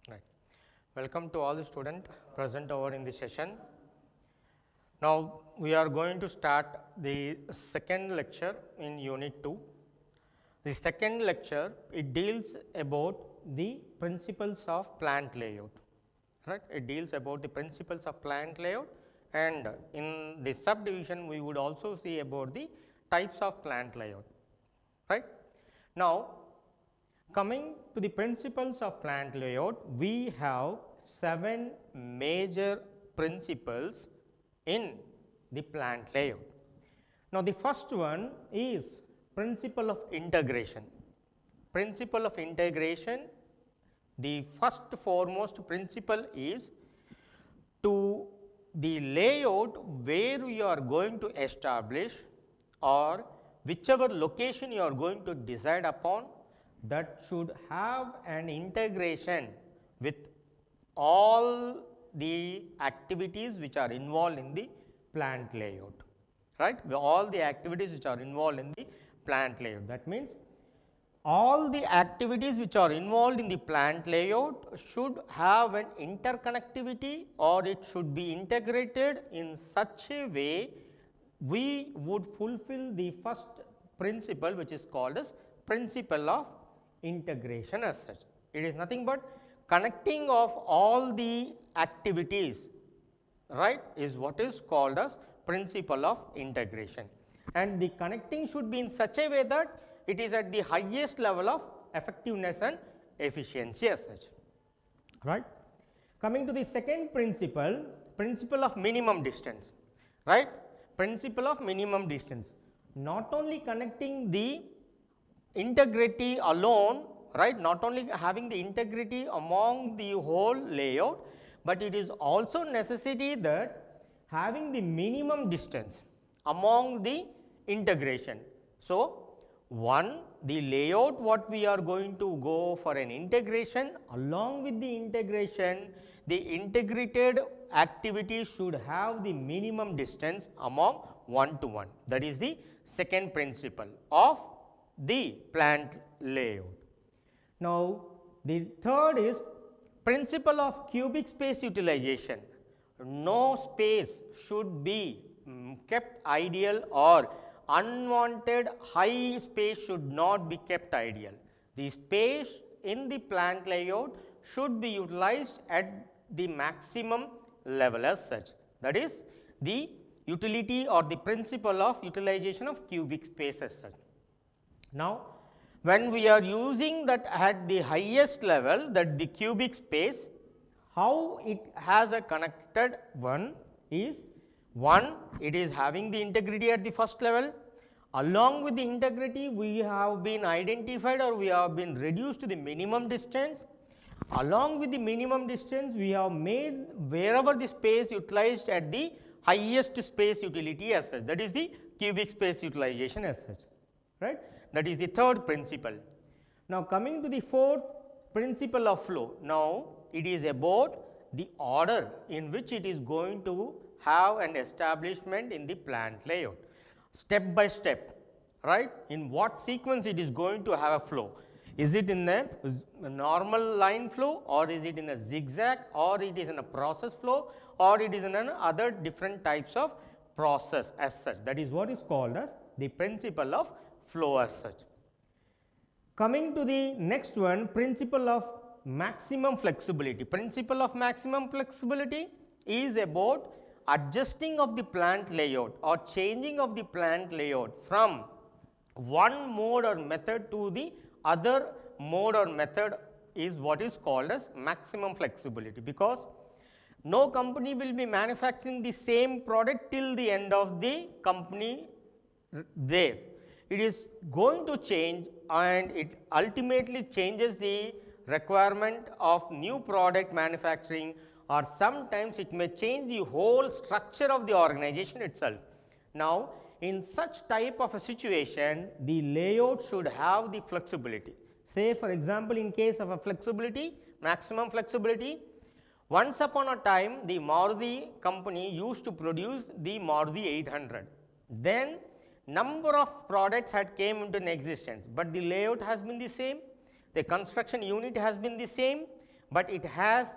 Right. Welcome to all the students present over in this session. Now, we are going to start the second lecture in unit 2. The second lecture, it deals about the principles of plant layout, right. It deals about the principles of plant layout, and in the subdivision we would also see about the types of plant layout, right. Now, coming to the principles of plant layout, we have 7 major principles in the plant layout. Now, the first one is principle of integration. Principle of integration, the first foremost principle is to the layout where you are going to establish or whichever location you are going to decide upon, that should have an integration with all the activities which are involved in the plant layout, right. All the activities which are involved in the plant layout. That means, all the activities which are involved in the plant layout should have an interconnectivity, or it should be integrated in such a way we would fulfill the first principle, which is called as principle of integration as such. It is nothing but connecting of all the activities, right, is what is called as principle of integration, and the connecting should be in such a way that it is at the highest level of effectiveness and efficiency as such, right. Coming to the second principle, principle of minimum distance, right. Principle of minimum distance, not only connecting the integrity alone, right, not only having the integrity among the whole layout, but it is also necessity that having the minimum distance among the integration. So, one, the layout what we are going to go for an integration, along with the integration, the integrated activity should have the minimum distance among one to one. That is the second principle of the plant layout. Now, the third is principle of cubic space utilization. No space should be kept ideal, or unwanted high space should not be kept ideal. The space in the plant layout should be utilized at the maximum level as such. That is the utility or the principle of utilization of cubic space as such. Now, when we are using that at the highest level, that the cubic space, how it has a connected one is, one, it is having the integrity at the first level. Along with the integrity, we have been identified, or we have been reduced to the minimum distance. Along with the minimum distance, we have made wherever the space utilized at the highest space utility as such. That is the cubic space utilization as such, right. That is the third principle. Now, coming to the fourth principle of flow. Now, it is about the order in which it is going to have an establishment in the plant layout, step by step, right. In what sequence it is going to have a flow. Is it in a normal line flow, or is it in a zigzag, or it is in a process flow, or it is in an other different types of process as such. That is what is called as the principle of flow as such. Coming to the next one, principle of maximum flexibility. Principle of maximum flexibility is about adjusting of the plant layout or changing of the plant layout from one mode or method to the other mode or method is what is called as maximum flexibility, because no company will be manufacturing the same product till the end of the company there. It is going to change, and it ultimately changes the requirement of new product manufacturing, or sometimes it may change the whole structure of the organization itself. Now, in such type of a situation, the layout should have the flexibility. Say for example, in case of a flexibility, maximum flexibility, once upon a time the Maruti company used to produce the Maruti 800. Then number of products had came into existence, but the layout has been the same, the construction unit has been the same, but it has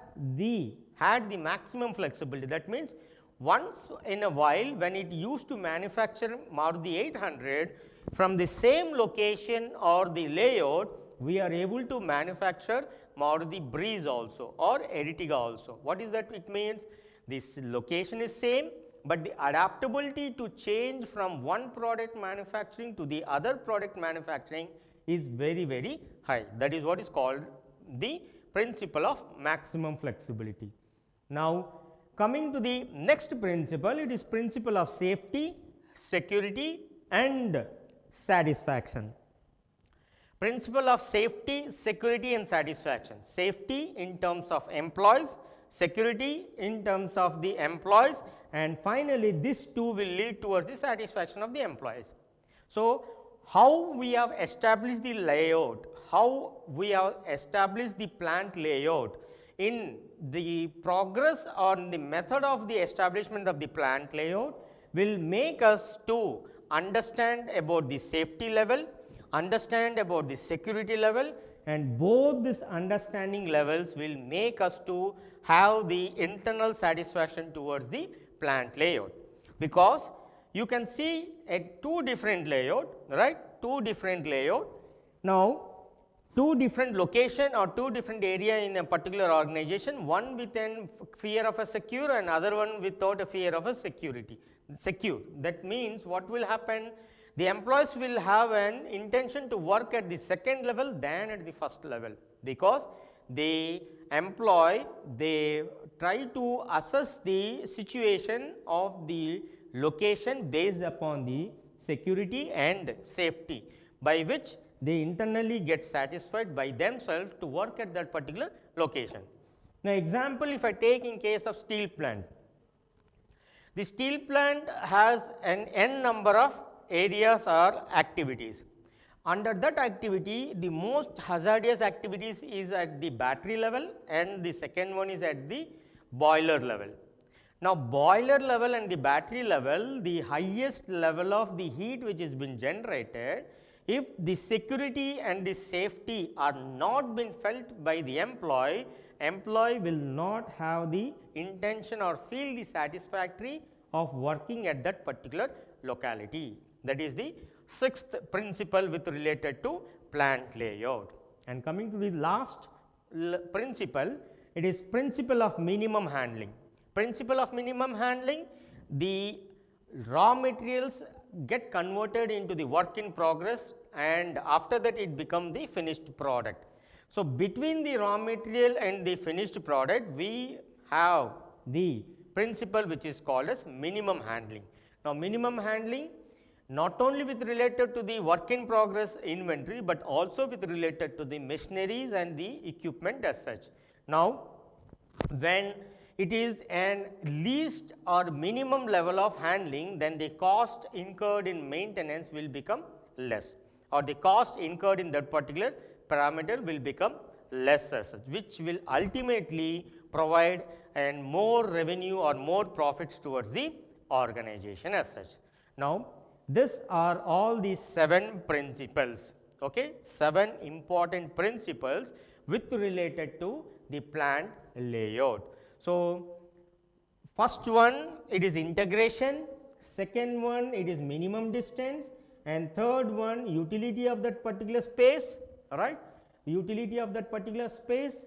had the maximum flexibility. That means, once in a while when it used to manufacture Maruti 800 from the same location or the layout, we are able to manufacture Maruti Breeze also or Ertiga also. What is that? It means this location is same, but the adaptability to change from one product manufacturing to the other product manufacturing is very, very high. That is what is called the principle of maximum flexibility. Now, coming to the next principle, it is principle of safety, security and satisfaction. Principle of safety, security and satisfaction. Safety in terms of employees, security in terms of the employees, and finally, this two will lead towards the satisfaction of the employees. So, how we have established the layout, how we have established the plant layout, in the progress or the method of the establishment of the plant layout will make us to understand about the safety level, understand about the security level, and both these understanding levels will make us to have the internal satisfaction towards the plant layout. Because you can see a two different layout, right, two different layout. Now, two different location or two different area in a particular organization, one with a fear of a secure and other one without a fear of a secure. That means, what will happen? The employees will have an intention to work at the second level than at the first level, because they try to assess the situation of the location based upon the security and safety, by which they internally get satisfied by themselves to work at that particular location. Now, example, if I take in case of steel plant, the steel plant has an n number of areas or activities. Under that activity, the most hazardous activities is at the battery level and the second one is at the boiler level. Now, boiler level and the battery level, the highest level of the heat which has been generated, if the security and the safety are not been felt by the employee will not have the intention or feel the satisfactory of working at that particular locality. That is the sixth principle with related to plant layout. And coming to the last principle, it is principle of minimum handling. Principle of minimum handling, the raw materials get converted into the work in progress and after that it become the finished product. So, between the raw material and the finished product, we have the principle which is called as minimum handling. Now, minimum handling not only with related to the work in progress inventory, but also with related to the machineries and the equipment as such. Now, when it is an least or minimum level of handling, then the cost incurred in maintenance will become less, or the cost incurred in that particular parameter will become less as such, which will ultimately provide and more revenue or more profits towards the organization as such. Now, these are all the 7 principles, okay, 7 important principles with related to the plant layout. So, first one it is integration, second one it is minimum distance, and third one utility of that particular space, right, utility of that particular space,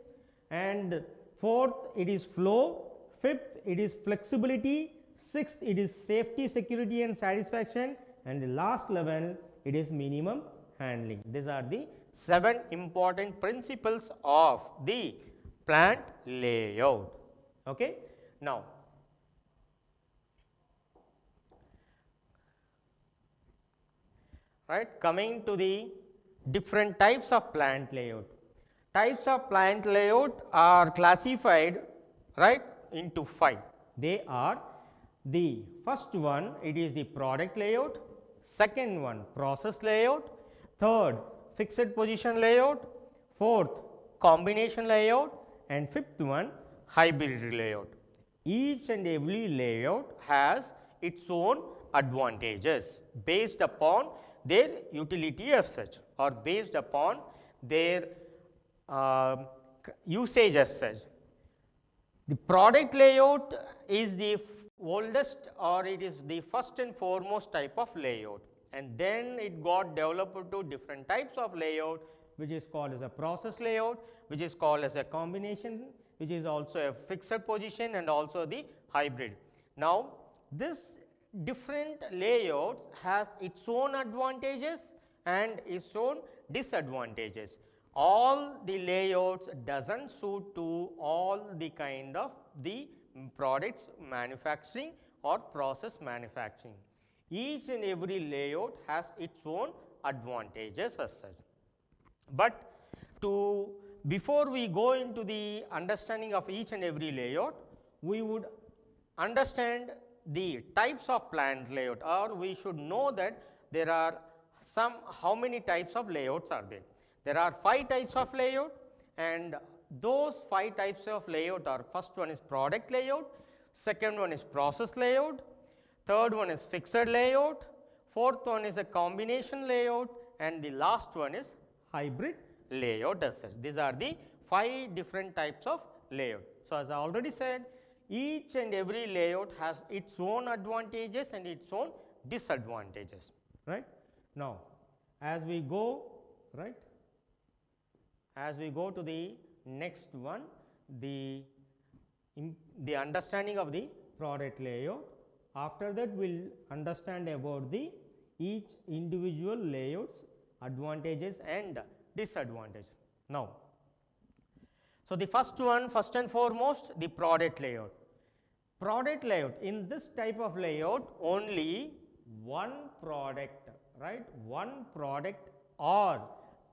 and fourth it is flow, fifth it is flexibility, sixth it is safety, security and satisfaction, and the last level it is minimum handling. These are the 7 important principles of the plant layout. Okay. Now, right, coming to the different types of plant layout. Types of plant layout are classified, right, into 5. They are the first one, it is the product layout, second one process layout, third fixed position layout, fourth combination layout, and fifth one hybrid layout. Each and every layout has its own advantages based upon their utility as such, or based upon their usage as such. The product layout is the oldest, or it is the first and foremost type of layout, and then it got developed to different types of layout, which is called as a process layout, which is called as a combination, which is also a fixed position, and also the hybrid. Now, this different layouts has its own advantages and its own disadvantages. All the layouts doesn't suit to all the kind of the products manufacturing or process manufacturing. Each and every layout has its own advantages as such. But before we go into the understanding of each and every layout, we would understand the types of plant layout, or we should know that there are how many types of layouts are there. There are 5 types of layout, and those 5 types of layout are: first one is product layout, second one is process layout, third one is fixed layout, fourth one is a combination layout, and the last one is hybrid layout as such. These are the 5 different types of layout. So, as I already said, each and every layout has its own advantages and its own disadvantages, right. Now, as we go to the next one, the understanding of the product layout. After that, we will understand about the each individual layouts advantages and disadvantages. Now, so the first and foremost, the product layout. Product layout, in this type of layout, only one product, right, one product or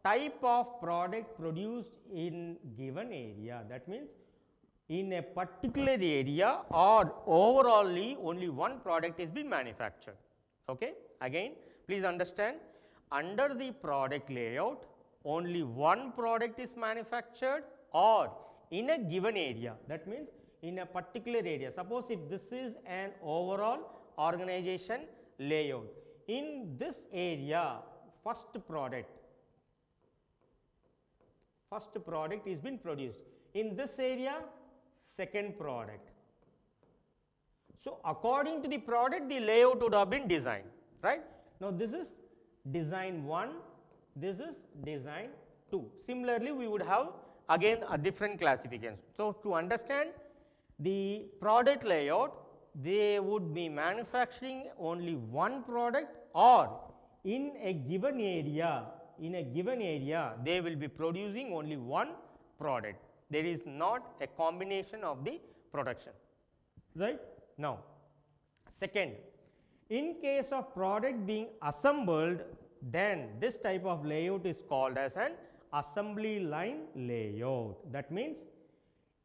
type of product produced in given area. That means, in a particular area or overallly only one product is being manufactured. Okay. Again, please understand, under the product layout, only one product is manufactured or in a given area. That means, in a particular area. Suppose if this is an overall organization layout, in this area first product is been produced, in this area second product. So, according to the product, the layout would have been designed, right. Now, this is design 1, this is design 2. Similarly, we would have again a different classification. So, to understand the product layout, they would be manufacturing only one product, or in a given area, they will be producing only one product. There is not a combination of the production, right. Now, second, in case of product being assembled, then this type of layout is called as an assembly line layout. That means,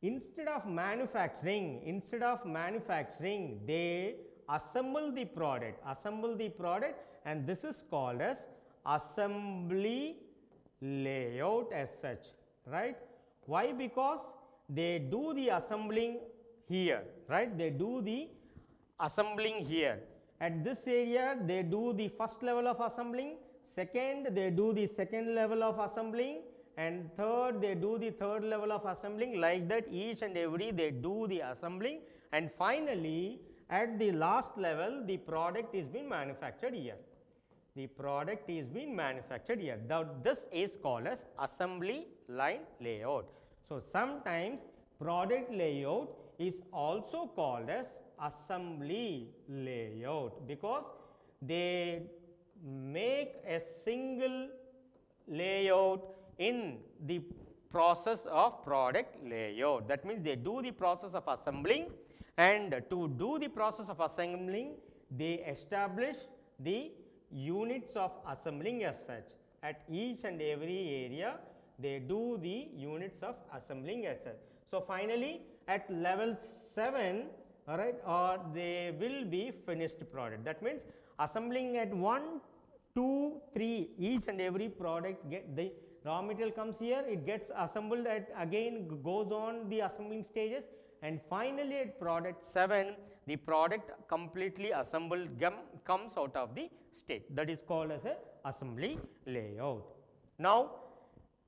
instead of manufacturing, they assemble the product, and this is called as assembly layout as such, right. Why? Because they do the assembling here, right, they do the assembling here. At this area, they do the first level of assembling, second they do the second level of assembling, and third they do the third level of assembling. Like that, each and every they do the assembling, and finally, at the last level, the product is being manufactured here. This is called as assembly line layout. So, sometimes product layout is also called as assembly layout, because they make a single layout in the process of product layout. That means, they do the process of assembling, and to do the process of assembling, they establish the units of assembling as such. At each and every area, they do the units of assembling as such. So, finally, at level 7, all right, or they will be finished product. That means, assembling at 1, 2, 3, each and every product get the raw material comes here, it gets assembled at again goes on the assembling stages, and finally, at product 7, the product completely assembled comes out of the state. That is called as a assembly layout. Now,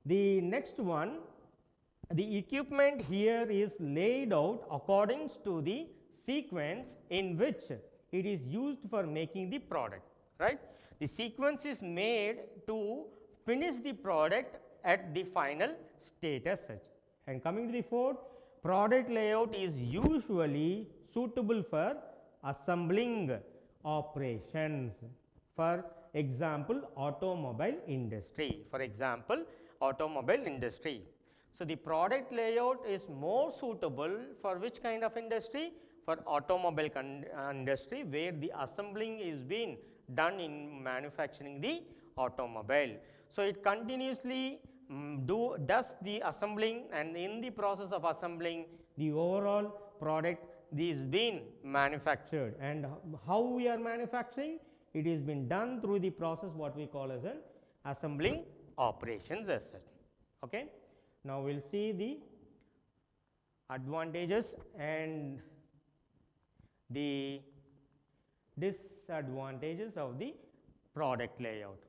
the next one, the equipment here is laid out according to the sequence in which it is used for making the product, right. The sequence is made to finish the product at the final state as such. And coming to the fourth, product layout is usually suitable for assembling operations. For example, automobile industry. For example, automobile industry. So, the product layout is more suitable for which kind of industry? For automobile industry, where the assembling is being done in manufacturing the automobile. So, it continuously does the assembling, and in the process of assembling, the overall product is being manufactured. And how we are manufacturing? It is been done through the process what we call as an assembling operations as such. Okay. Now, we will see the advantages and the disadvantages of the product layout,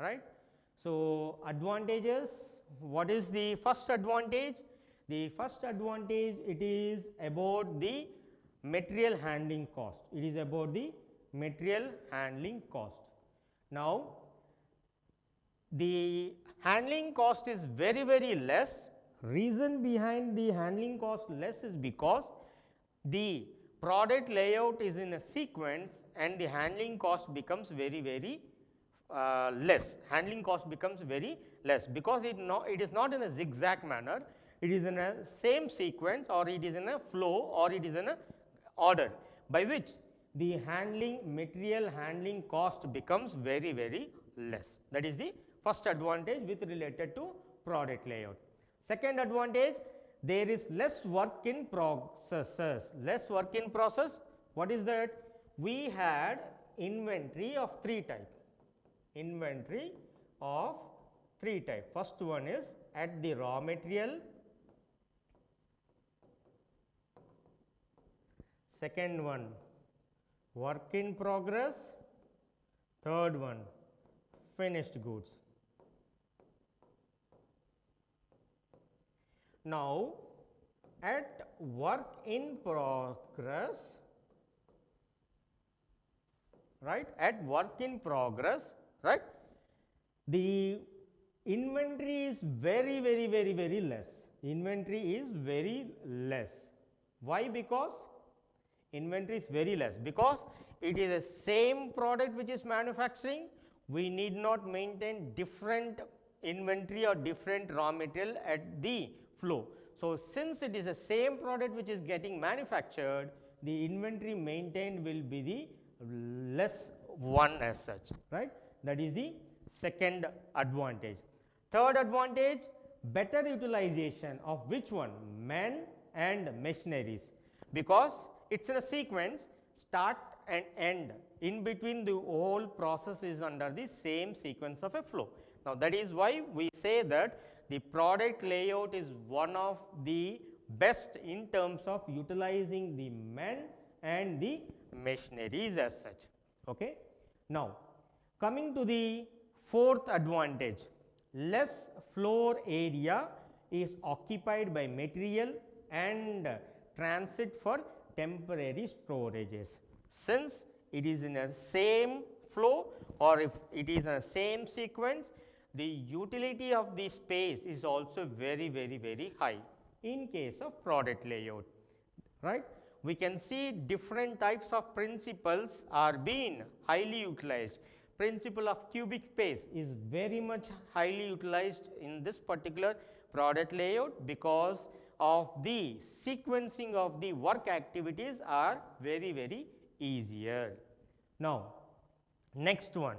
right. So, advantages, what is the first advantage? The first advantage, it is about the material handling cost. It is about the material handling cost. Now, the handling cost is very, very less. Reason behind the handling cost less is because the product layout is in a sequence and the handling cost becomes very, very less. Handling cost becomes very less because it is not in a zigzag manner, it is in a same sequence, or it is in a flow, or it is in a order, by which the material handling cost becomes very, very less. That is the first advantage with related to product layout. Second advantage, there is less work in processes. Less work in process, what is that? We had inventory of 3 types. Inventory of 3 types. First one is at the raw material. Second one, work in progress. Third one, finished goods. Now, at work in progress, right, at work in progress, right, the inventory is very, very, very, very less. Inventory is very less. Why? Because inventory is very less, because it is the same product which is manufacturing. We need not maintain different inventory or different raw material at the flow. So, since it is the same product which is getting manufactured, the inventory maintained will be the less one as such, right. That is the second advantage. Third advantage, better utilization of which one? Men and machineries, because it is in a sequence, start and end, in between the whole process is under the same sequence of a flow. Now, that is why we say that the product layout is one of the best in terms of utilizing the men and the machineries as such. Okay. Now, coming to the fourth advantage, less floor area is occupied by material and transit for temporary storages. Since it is in a same flow, or if it is in a same sequence, the utility of the space is also very, very, very high in case of product layout, right. We can see different types of principles are being highly utilized. Principle of cubic space is very much highly utilized in this particular product layout, because of the sequencing of the work activities are very, very easier. Now, next one,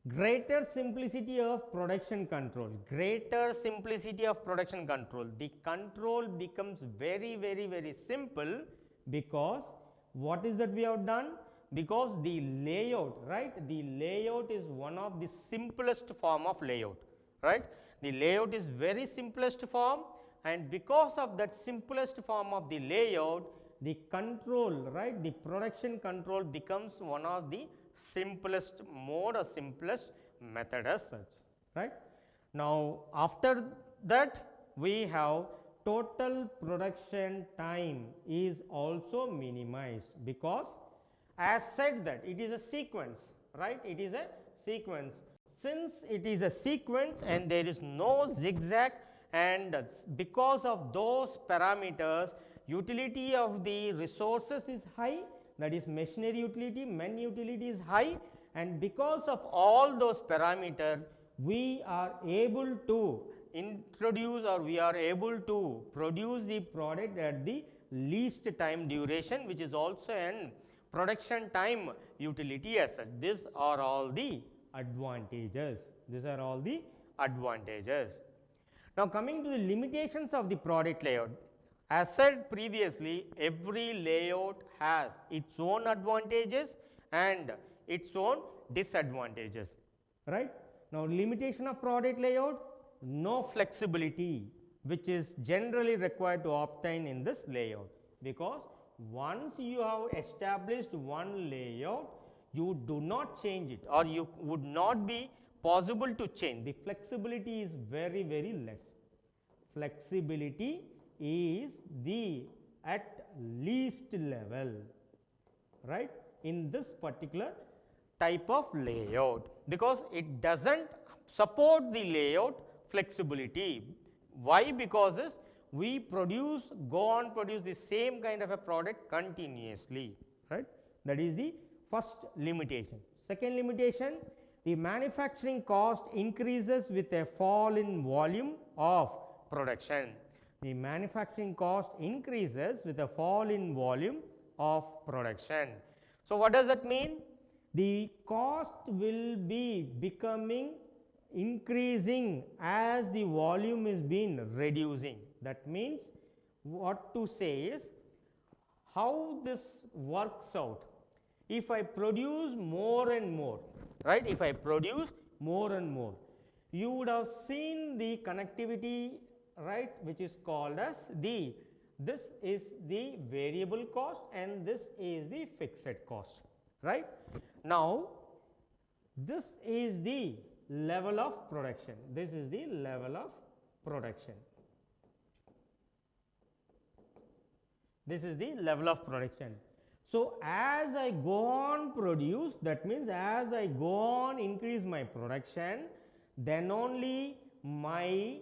greater simplicity of production control. Greater simplicity of production control. The control becomes very, very, very simple, because what is that we have done? Because the layout, right, the layout is one of the simplest form of layout, right. The layout is very simplest form, and because of that simplest form of the layout, the control, right, the production control becomes one of the simplest mode or simplest method as such, right. Now, after that we have total production time is also minimized, because as said that it is a sequence, right? It is a sequence. Since it is a sequence and there is no zigzag, and because of those parameters, utility of the resources is high, that is machinery utility, men utility is high, and because of all those parameters, we are able to introduce, or we are able to produce the product at the least time duration, which is also an production time utility as such. These are all the advantages. These are all the advantages. Now, coming to the limitations of the product layout. As said previously, every layout has its own advantages and its own disadvantages, right? Now, limitation of product layout, no flexibility, which is generally required to obtain in this layout, because once you have established one layout, you do not change it, or you would not be possible to change. The flexibility is very, very less. Flexibility is the at least level, right, in this particular type of layout, because it does not support the layout flexibility. Why? Because we go on produce the same kind of a product continuously, right? That is the first limitation. Second limitation, the manufacturing cost increases with a fall in volume of production. The manufacturing cost increases with a fall in volume of production. So, what does that mean? The cost will be increasing as the volume is being reducing. That means, what to say is, how this works out. If I produce more and more, right, if I produce more and more, you would have seen the connectivity, right, which is called as this is the variable cost and this is the fixed cost, right. Now, this is the level of production, this is the level of production, this is the level of production. So, as I go on produce, that means as I go on increase my production, then only my,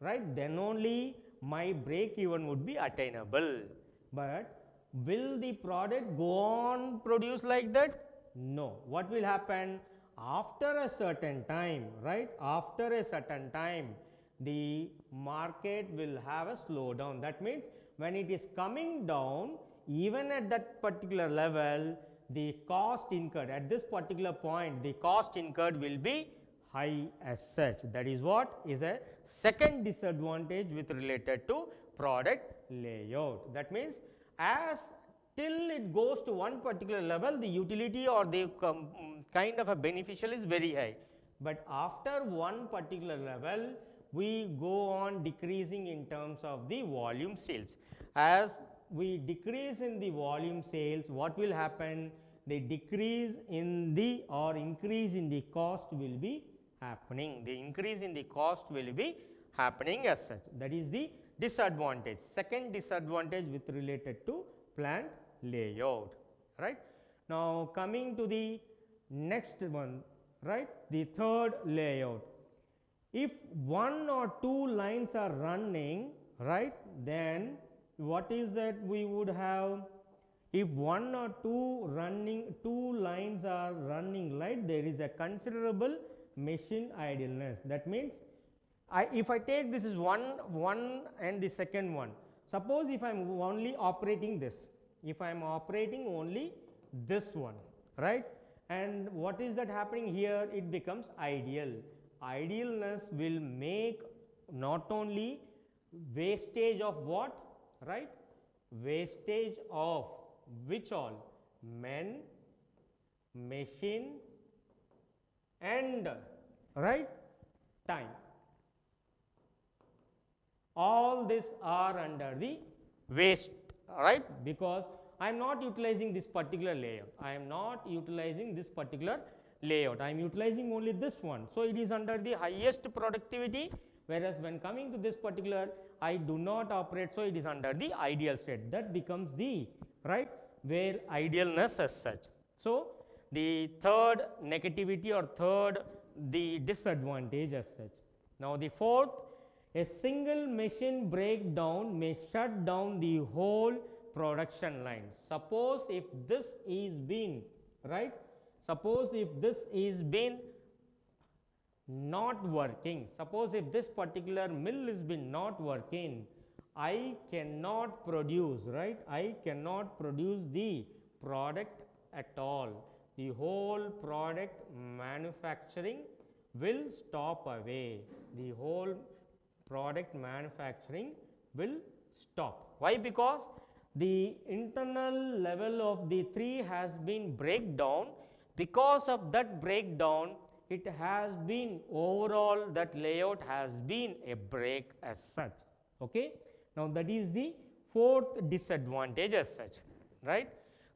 right, then only my break even would be attainable. But will the product go on produce like that? No. What will happen? After a certain time, right, after a certain time, the market will have a slowdown. That means, when it is coming down, even at that particular level, the cost incurred at this particular point, the cost incurred will be high as such. That is what is a second disadvantage with related to product layout. That means, as till it goes to one particular level, the utility or the kind of a beneficial is very high, but after one particular level, we go on decreasing in terms of the volume sales. As we decrease in the volume sales, what will happen? The decrease in the or increase in the cost will be happening. The increase in the cost will be happening as such. That is the disadvantage. Second disadvantage with related to plant layout, right. Now, coming to the next one, right, the third layout. If one or two lines are running, right, then what is that we would have? If one or two lines are running, right, there is a considerable machine idleness. That means, if I take this is one and the second one, suppose if I am only operating this, if I am operating only this one, right, and what is that happening here? It becomes ideal. Idealness will make not only wastage of what, right, wastage of which all? Men, machine and, right, time. All this are under the waste, right, because I am not utilizing this particular layout. I am not utilizing this particular layout. I am utilizing only this one. So, it is under the highest productivity, whereas when coming to this particular, I do not operate, so it is under the ideal state. That becomes the right where idealness as such. So the third negativity or third the disadvantage as such. Now the fourth, a single machine breakdown may shut down the whole production line. Suppose if this is been right, suppose if this is been not working, suppose if this particular mill is been not working, I cannot produce, right, I cannot produce the product at all. The whole product manufacturing will stop away. The whole product manufacturing will stop. Why? Because the internal level of the 3 has been breakdown. Because of that breakdown, it has been overall that layout has been a break as such. Okay. Now that is the fourth disadvantage as such, right.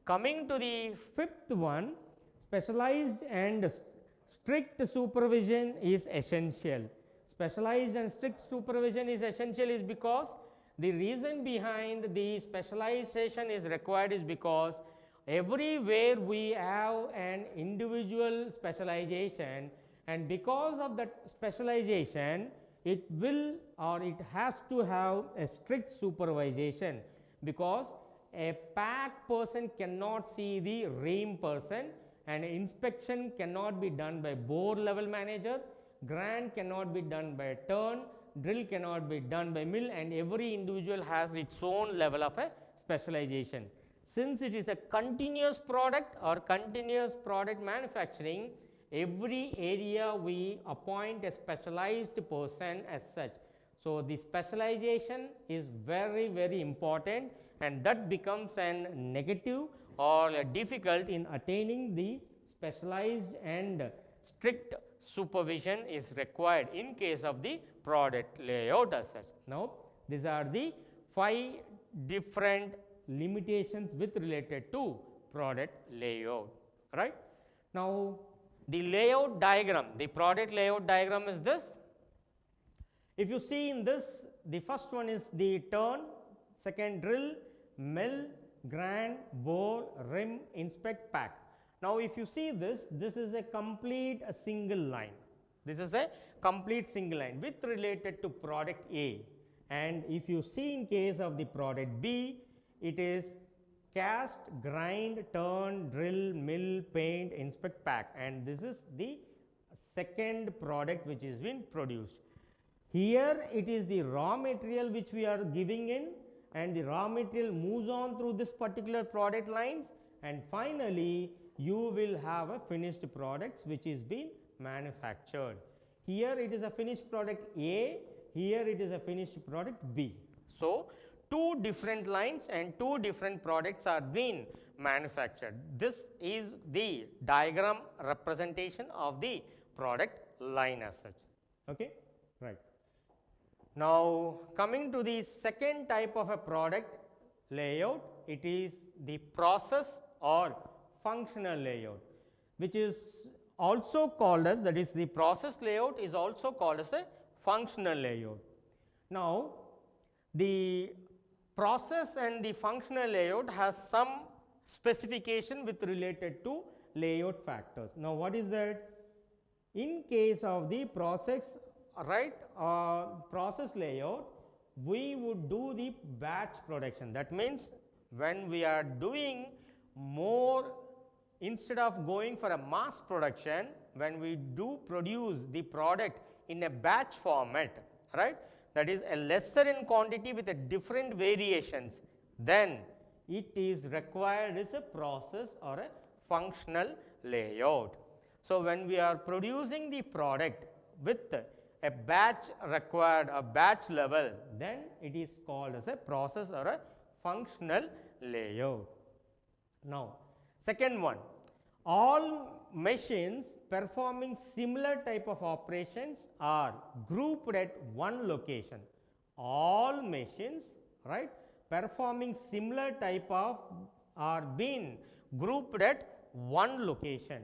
Coming to the fifth one, specialized and strict supervision is essential. Specialized and strict supervision is essential is because the reason behind the specialization is required is because everywhere we have an individual specialization, and because of that specialization it will or it has to have a strict supervision, because a pack person cannot see the ream person, and inspection cannot be done by bore level manager, grind cannot be done by turn, drill cannot be done by mill, and every individual has its own level of a specialization. Since it is a continuous product or continuous product manufacturing, every area we appoint a specialized person as such. So the specialization is very, very important, and that becomes an negative or difficult in attaining the specialized and strict supervision is required in case of the product layout as such. Now these are the 5 different limitations with related to product layout, right. Now the layout diagram, the product layout diagram is this. If you see in this, the first one is the turn, second drill, mill, grind, bore, rim, inspect, pack. Now if you see this, this is a complete single line. This is a complete single line with related to product A, and if you see in case of the product B, it is cast, grind, turn, drill, mill, paint, inspect, pack, and this is the second product which is being produced. Here it is the raw material which we are giving in, and the raw material moves on through this particular product lines, and finally you will have a finished products which is being manufactured. Here it is a finished product A, here it is a finished product B. So 2 different lines and 2 different products are being manufactured. This is the diagram representation of the product line as such. Okay, right. Now coming to the second type of a product layout, it is the process or functional layout, which is also called as, that is the process layout is also called as a functional layout. Now the process and the functional layout has some specification with related to layout factors. Now what is that? In case of the process, right, process layout, we would do the batch production. That means when we are doing more, instead of going for a mass production, when we do produce the product in a batch format, right, that is a lesser in quantity with a different variations, then it is required as a process or a functional layout. So when we are producing the product with a batch required, a batch level, then it is called as a process or a functional layout. Now second one, all machines performing similar type of operations are grouped at one location. All machines, right, performing similar type of are being grouped at one location.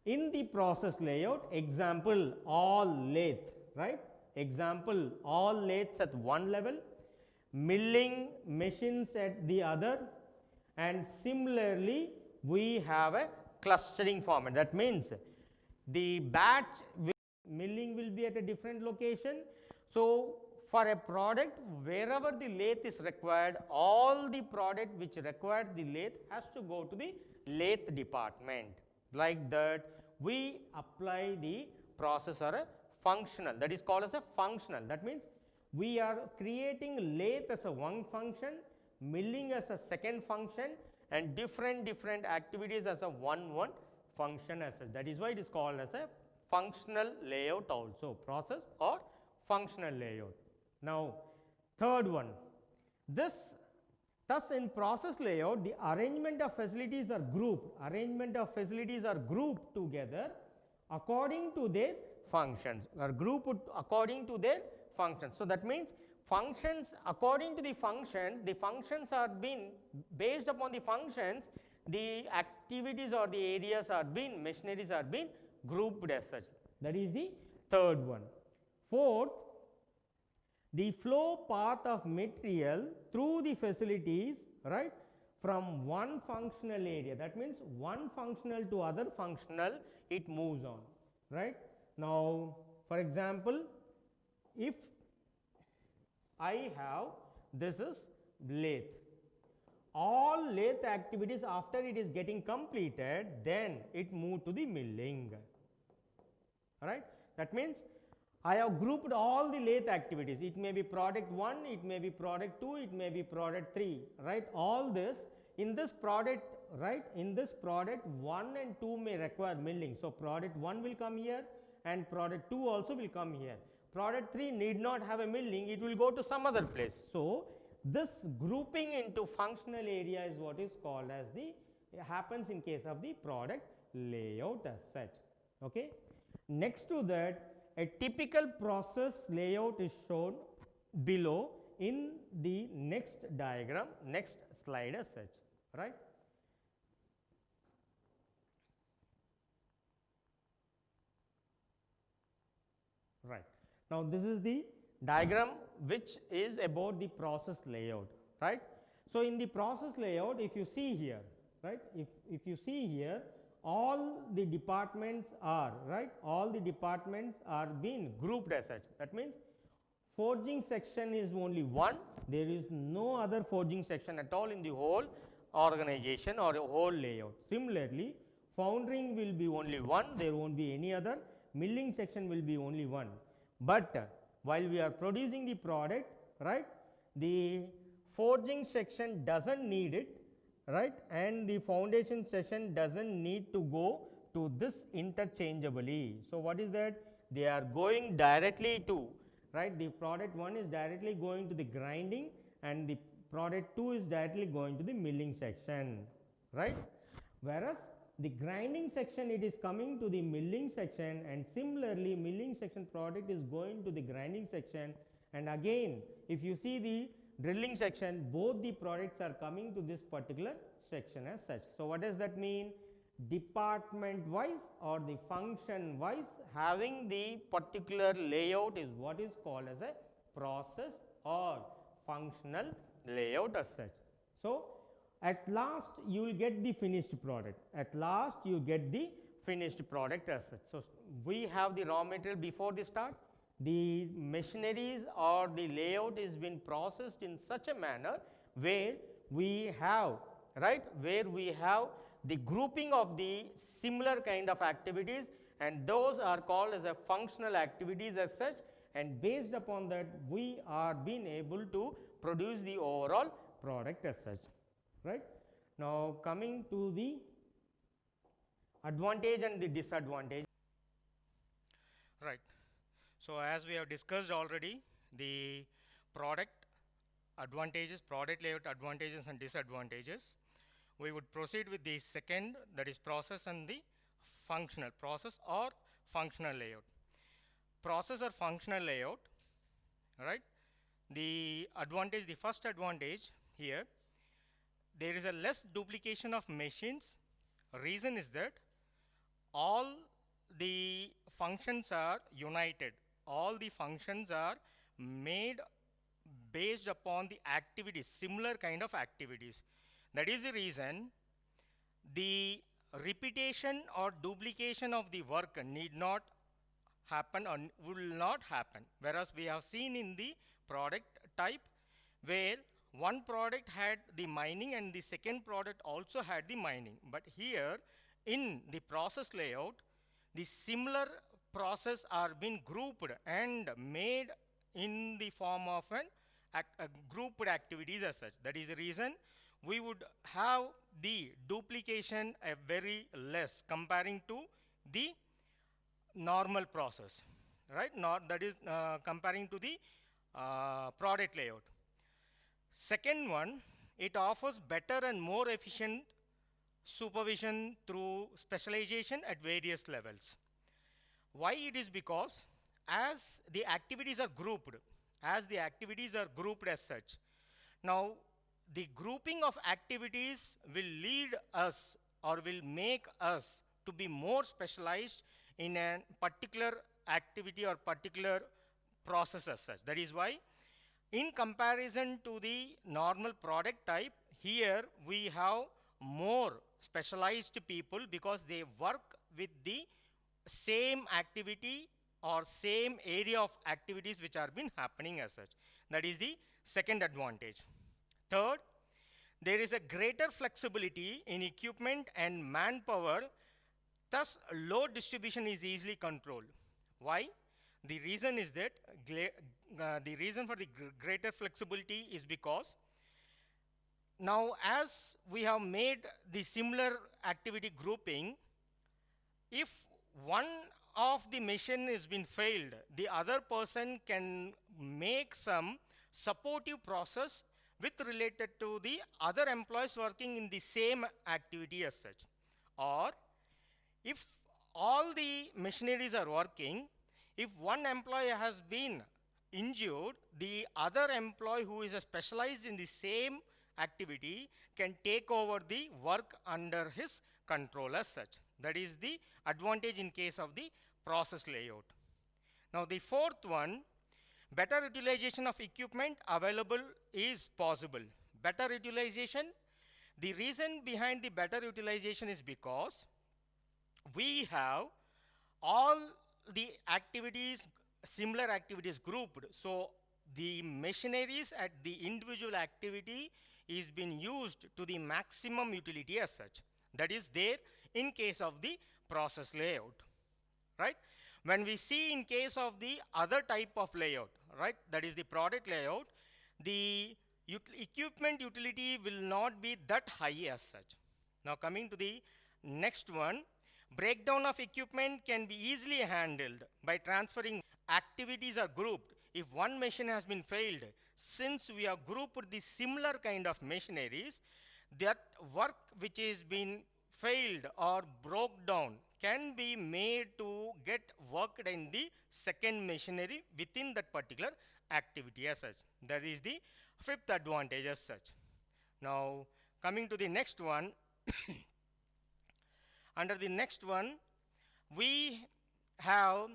In the process layout, example all lathe, right, Example, all lathes at one level, milling machines at the other, and similarly we have a clustering format. That means the batch milling will be at a different location. So for a product, wherever the lathe is required, all the product which required the lathe has to go to the lathe department. Like that, we apply the process or a functional, that is called as a functional. That means we are creating lathe as a one function, milling as a second function, and different activities as a one function as such. That is why it is called as a functional layout also, process or functional layout. Now third one, thus in process layout, the arrangement of facilities are grouped together according to their functions, So that means functions, according to the functions are being based upon the functions, the activities or the areas are being, machineries are being grouped as such. That is the third one. Fourth, the flow path of material through the facilities, right, from one functional area, that means one functional to other functional, it moves on, right. Now for example, if I have, this is lathe, all lathe activities after it is getting completed, then it move to the milling, right. That means I have grouped all the lathe activities. It may be product 1, it may be product 2, it may be product 3, right. All this in this product, right, in this product 1 and 2 may require milling. So product 1 will come here and product 2 also will come here. Product 3 need not have a milling, it will go to some other place. So this grouping into functional area is what is called as the, happens in case of the product layout as such. Okay. Next to that, a typical process layout is shown below in the next diagram, next slide as such, right. Right. Now this is the diagram which is about the process layout, right. So in the process layout, if you see here, right, if you see here, all the departments are, right, all the departments are being grouped as such. That means forging section is only one, there is no other forging section at all in the whole organization or whole layout. Similarly, foundering will be only one, there won't be any other, milling section will be only one. But while we are producing the product, right, the forging section doesn't need it, right, and the foundation section doesn't need to go to this interchangeably. So what is that? They are going directly to, right, the product 1 is directly going to the grinding and the product 2 is directly going to the milling section, right. Whereas the grinding section, it is coming to the milling section, and similarly milling section product is going to the grinding section, and again if you see the drilling section, both the products are coming to this particular section as such. So what does that mean? Department wise or the function wise, having the particular layout is what is called as a process or functional layout as such. So at last you will get the finished product, as such. So we have the raw material before the start, the machineries or the layout is been processed in such a manner where we have, right, the grouping of the similar kind of activities, and those are called as a functional activities as such, and based upon that we are being able to produce the overall product as such, right. Now coming to the advantage and the disadvantage. Right. So as we have discussed already, the product advantages, product layout advantages and disadvantages, we would proceed with the second, that is process and the functional, process or functional layout. Process or functional layout, right. The advantage, the first advantage here, there is a less duplication of machines. Reason is that all the functions are united, all the functions are made based upon the activities, similar kind of activities. That is the reason the repetition or duplication of the work need not happen or will not happen. Whereas we have seen in the product type where one product had the mining and the second product also had the mining. But here in the process layout, the similar process are being grouped and made in the form of a grouped activities as such. That is the reason we would have the duplication a very less comparing to the normal process, right? Not that is comparing to the product layout. Second one, it offers better and more efficient supervision through specialization at various levels. Why it is? Because as the activities are grouped, as such, now the grouping of activities will lead us or will make us to be more specialized in a particular activity or particular process as such. That is why in comparison to the normal product type, here we have more specialized people because they work with the same activity or same area of activities which are been happening as such. That is the second advantage. Third, there is a greater flexibility in equipment and manpower, thus load distribution is easily controlled. Why? The reason is that the reason for the greater flexibility is because now as we have made the similar activity grouping, if one of the machine has been failed, the other person can make some supportive process with related to the other employees working in the same activity as such. Or if all the machineries are working, if one employee has been injured, the other employee who is specialized in the same activity can take over the work under his control as such. That is the advantage in case of the process layout. Now the fourth one, better utilization of equipment available is possible. Better utilization, the reason behind the better utilization is because we have all the activities, similar activities grouped. So the machineries at the individual activity is being used to the maximum utility as such. That is there in case of the process layout, right? When we see in case of the other type of layout, right, that is the product layout, the equipment utility will not be that high as such. Now coming to the next one, breakdown of equipment can be easily handled by transferring. Activities are grouped. If one machine has been failed, since we have grouped the similar kind of machineries, that work which is been failed or broke down can be made to get worked in the second machinery within that particular activity as such. That is the fifth advantage as such. Now coming to the next one, under the next one, we have,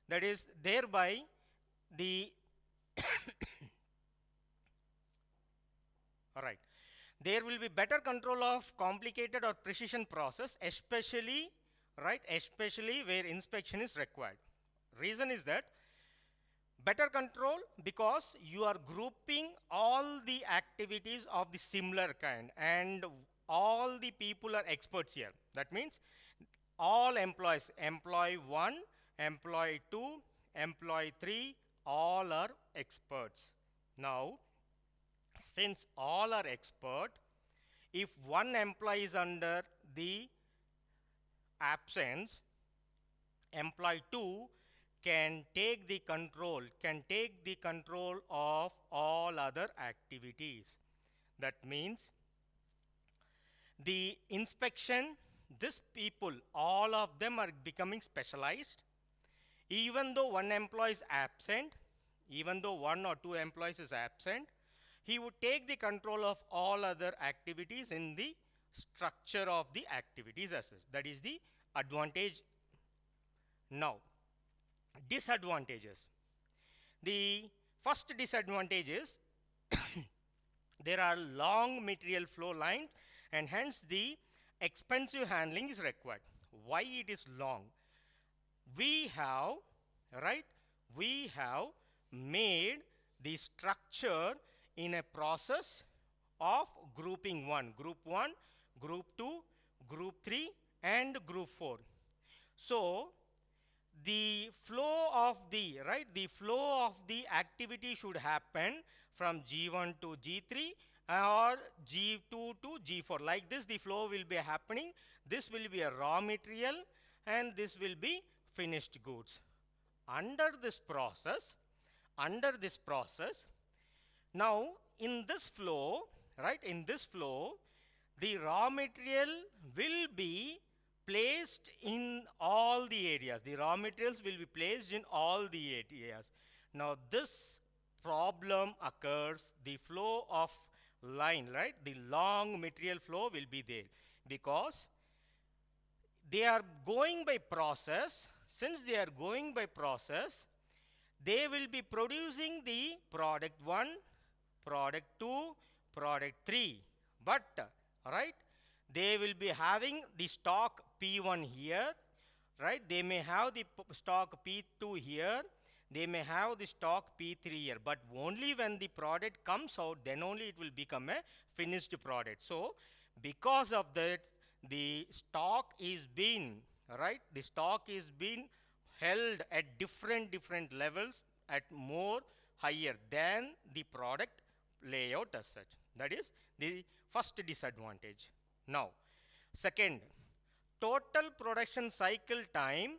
that is thereby the all right, there will be better control of complicated or precision process, especially, right, especially where inspection is required. Reason is that better control because you are grouping all the activities of the similar kind and all the people are experts here. That means all employees, employee 1, employee 2, employee 3, all are experts. Now, since all are expert, if one employee is under the absence, employee 2 can take the control of all other activities. That means the inspection, this people, all of them are becoming specialized. Even though one employee is absent, even though one or two employees is absent, he would take the control of all other activities in the structure of the activities as such. That is the advantage. Now, disadvantages. The first disadvantage is there are long material flow lines and hence the expensive handling is required. Why it is long? We have, right, we have made the structure in a process of grouping 1, group 1, group 2, group 3 and group 4. So the flow of the, right, the flow of the activity should happen from G1 to G3 or G2 to G4. Like this the flow will be happening. This will be a raw material and this will be finished goods. Under this process, now in this flow, right, in this flow, the raw material will be placed in all the areas. The raw materials will be placed in all the areas. Now this problem occurs, the flow of line, right, the long material flow will be there because they are going by process. Since they are going by process, they will be producing the product 1, product 2, product 3. But, right, they will be having the stock P1 here, right? They may have the stock P2 here. They may have the stock P3 here. But only when the product comes out, then only it will become a finished product. So, because of that, the stock is being, right, the stock is being held at different levels at more higher than the product layout as such. That is the first disadvantage. Now, second, total production cycle time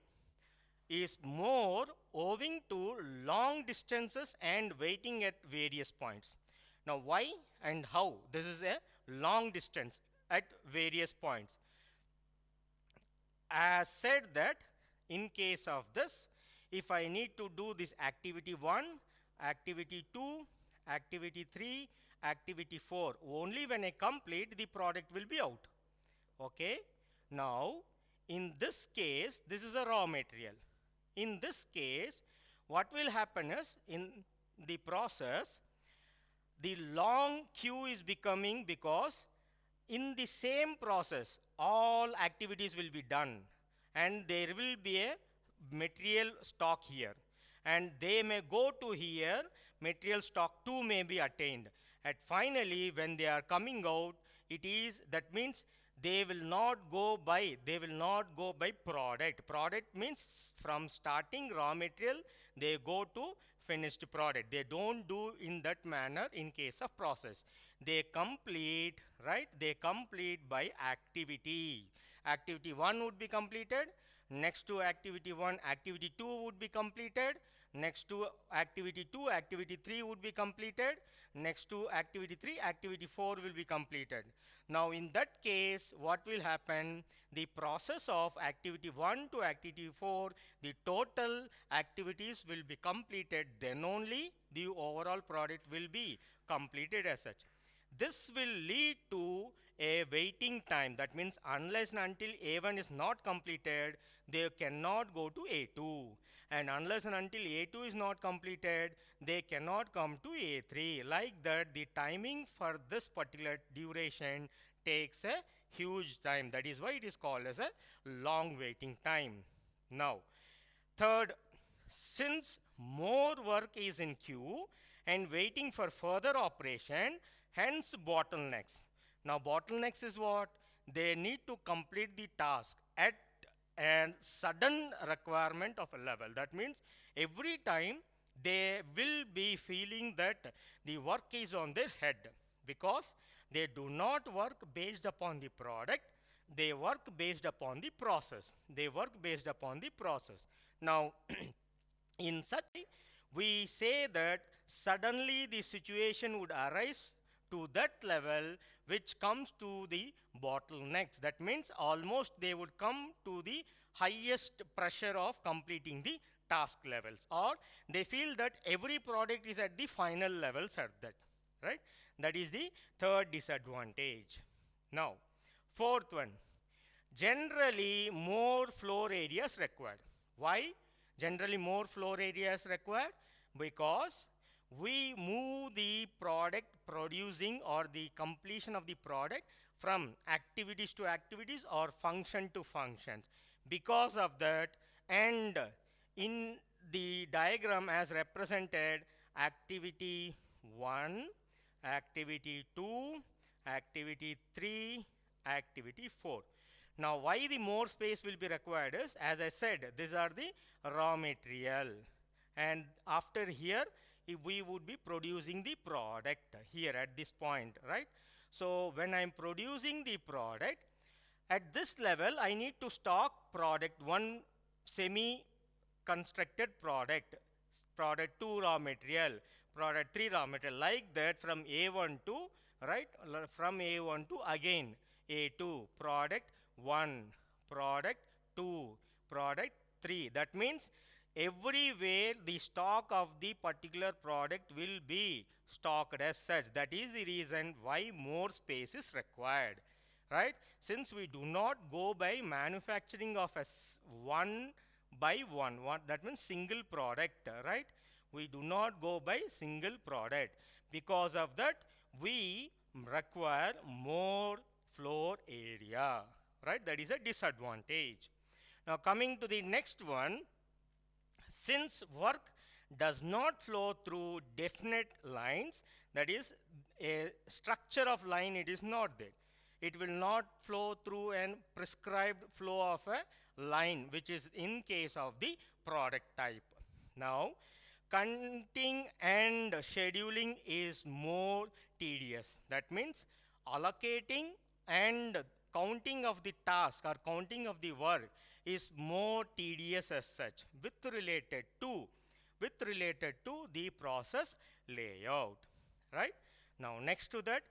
is more owing to long distances and waiting at various points. Now, why and how? This is a long distance at various points. As said that in case of this, if I need to do this activity 1, activity 2, activity 3, activity 4, only when I complete the product will be out. Okay. Now, in this case, this is a raw material. In this case, what will happen is in the process, the long queue is becoming because in the same process, all activities will be done and there will be a material stock here and they may go to here, material stock 2 may be attained. And finally, when they are coming out, it is, that means they will not go by product. Product means from starting raw material, they go to finished product. They don't do in that manner in case of process. They complete, right? They complete by activity. Activity 1 would be completed. Next to activity 1, activity 2 would be completed. Next to activity 2, activity 3 would be completed. Next to activity 3, activity 4 will be completed. Now in that case, what will happen? The process of activity 1 to activity 4, the total activities will be completed. Then only the overall product will be completed as such. This will lead to a waiting time. That means unless and until A1 is not completed, they cannot go to A2. And unless and until A2 is not completed, they cannot come to A3. Like that, the timing for this particular duration takes a huge time. That is why it is called as a long waiting time. Now, third, since more work is in queue and waiting for further operation, hence bottlenecks. Now bottlenecks is what? They need to complete the task at a sudden requirement of a level. That means every time they will be feeling that the work is on their head because they do not work based upon the product. They work based upon the process. They work based upon the process. Now, in such, we say that suddenly the situation would arise to that level which comes to the bottlenecks. That means almost they would come to the highest pressure of completing the task levels, or they feel that every product is at the final levels at that, right? That is the third disadvantage. Now, fourth one, generally more floor areas required. Why generally more floor areas required? Because we move the product producing or the completion of the product from activities to activities or function to functions. Because of that, and in the diagram as represented, activity 1, activity 2, activity 3, activity 4. Now, why the more space will be required is, as I said, these are the raw material. And after here, if we would be producing the product here at this point, right? So, when I'm producing the product, at this level, I need to stock product 1 semi constructed product, product 2 raw material, product 3 raw material, like that from A1 to, right, from A1 to again A2, product 1, product 2, product 3. That means everywhere the stock of the particular product will be stocked as such. That is the reason why more space is required, right? Since we do not go by manufacturing of a one by one, what that means single product, right? We do not go by single product. Because of that, we require more floor area, right? That is a disadvantage. Now coming to the next one, since work does not flow through definite lines, that is a structure of line, it is not there. It will not flow through an prescribed flow of a line, which is in case of the product type. Now, counting and scheduling is more tedious. That means allocating and counting of the task or counting of the work is more tedious as such with related to the process layout, right? Now next to that,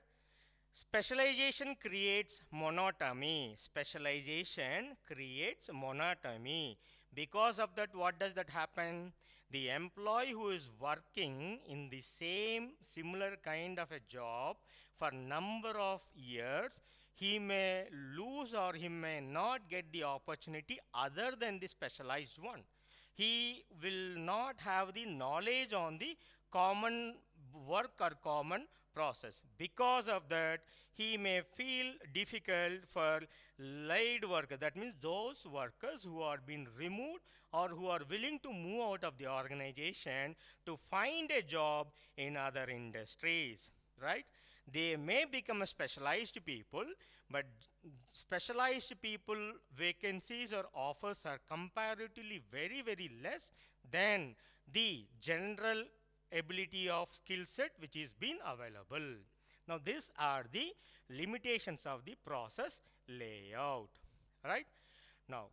specialization creates monotony. Specialization creates monotony. Because of that, what does that happen? The employee who is working in the same similar kind of a job for number of years, he may lose or he may not get the opportunity other than the specialized one. He will not have the knowledge on the common work or common process. Because of that, he may feel difficult for laid workers. That means those workers who are being removed or who are willing to move out of the organization to find a job in other industries, right? They may become a specialized people, but specialized people vacancies or offers are comparatively very less than the general ability of skill set which is being available. Now these are the limitations of the process layout, right? Now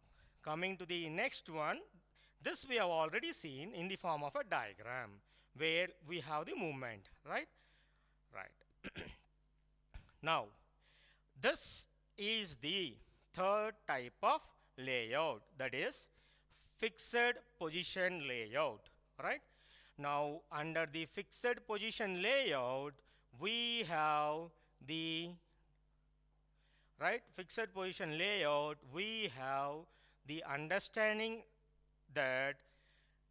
coming to the next one, this we have already seen in the form of a diagram where we have the movement, right? Right. Now, this is the third type of layout, that is fixed position layout, right? Now, under the fixed position layout, we have the fixed position layout, we have the understanding that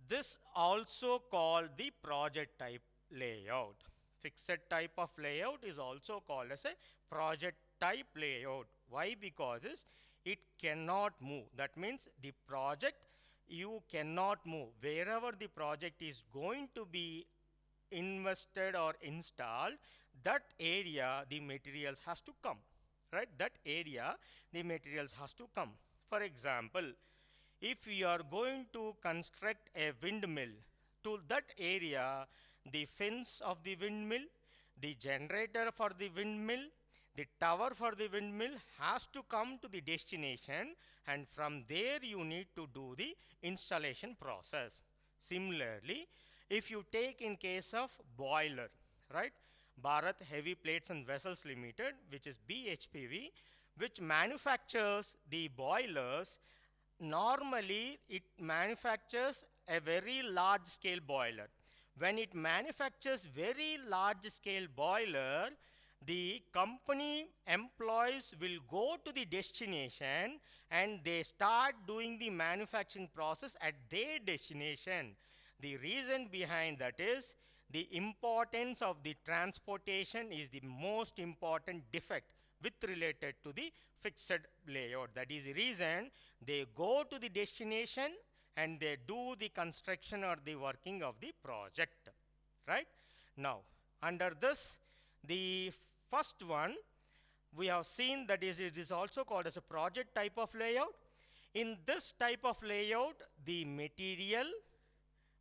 this also called the project type layout. Fixed type of layout is also called as a project type layout. Why? Because it cannot move. That means the project you cannot move. Wherever the project is going to be invested or installed, that area the materials has to come, right? That area the materials has to come. For example, if you are going to construct a windmill, to that area the fence of the windmill, the generator for the windmill, the tower for the windmill has to come to the destination, and from there you need to do the installation process. Similarly, if you take in case of boiler, right? Bharat Heavy Plates and Vessels Limited, which is BHPV, which manufactures the boilers, normally it manufactures a very large scale boiler. When it manufactures very large scale boiler, the company employees will go to the destination and they start doing the manufacturing process at their destination. The reason behind that is the importance of the transportation is the most important defect with related to the fixed layout. That is the reason they go to the destination and they do the construction or the working of the project, right? Now, under this, the first one, we have seen that it is also called as a project type of layout. In this type of layout, the material,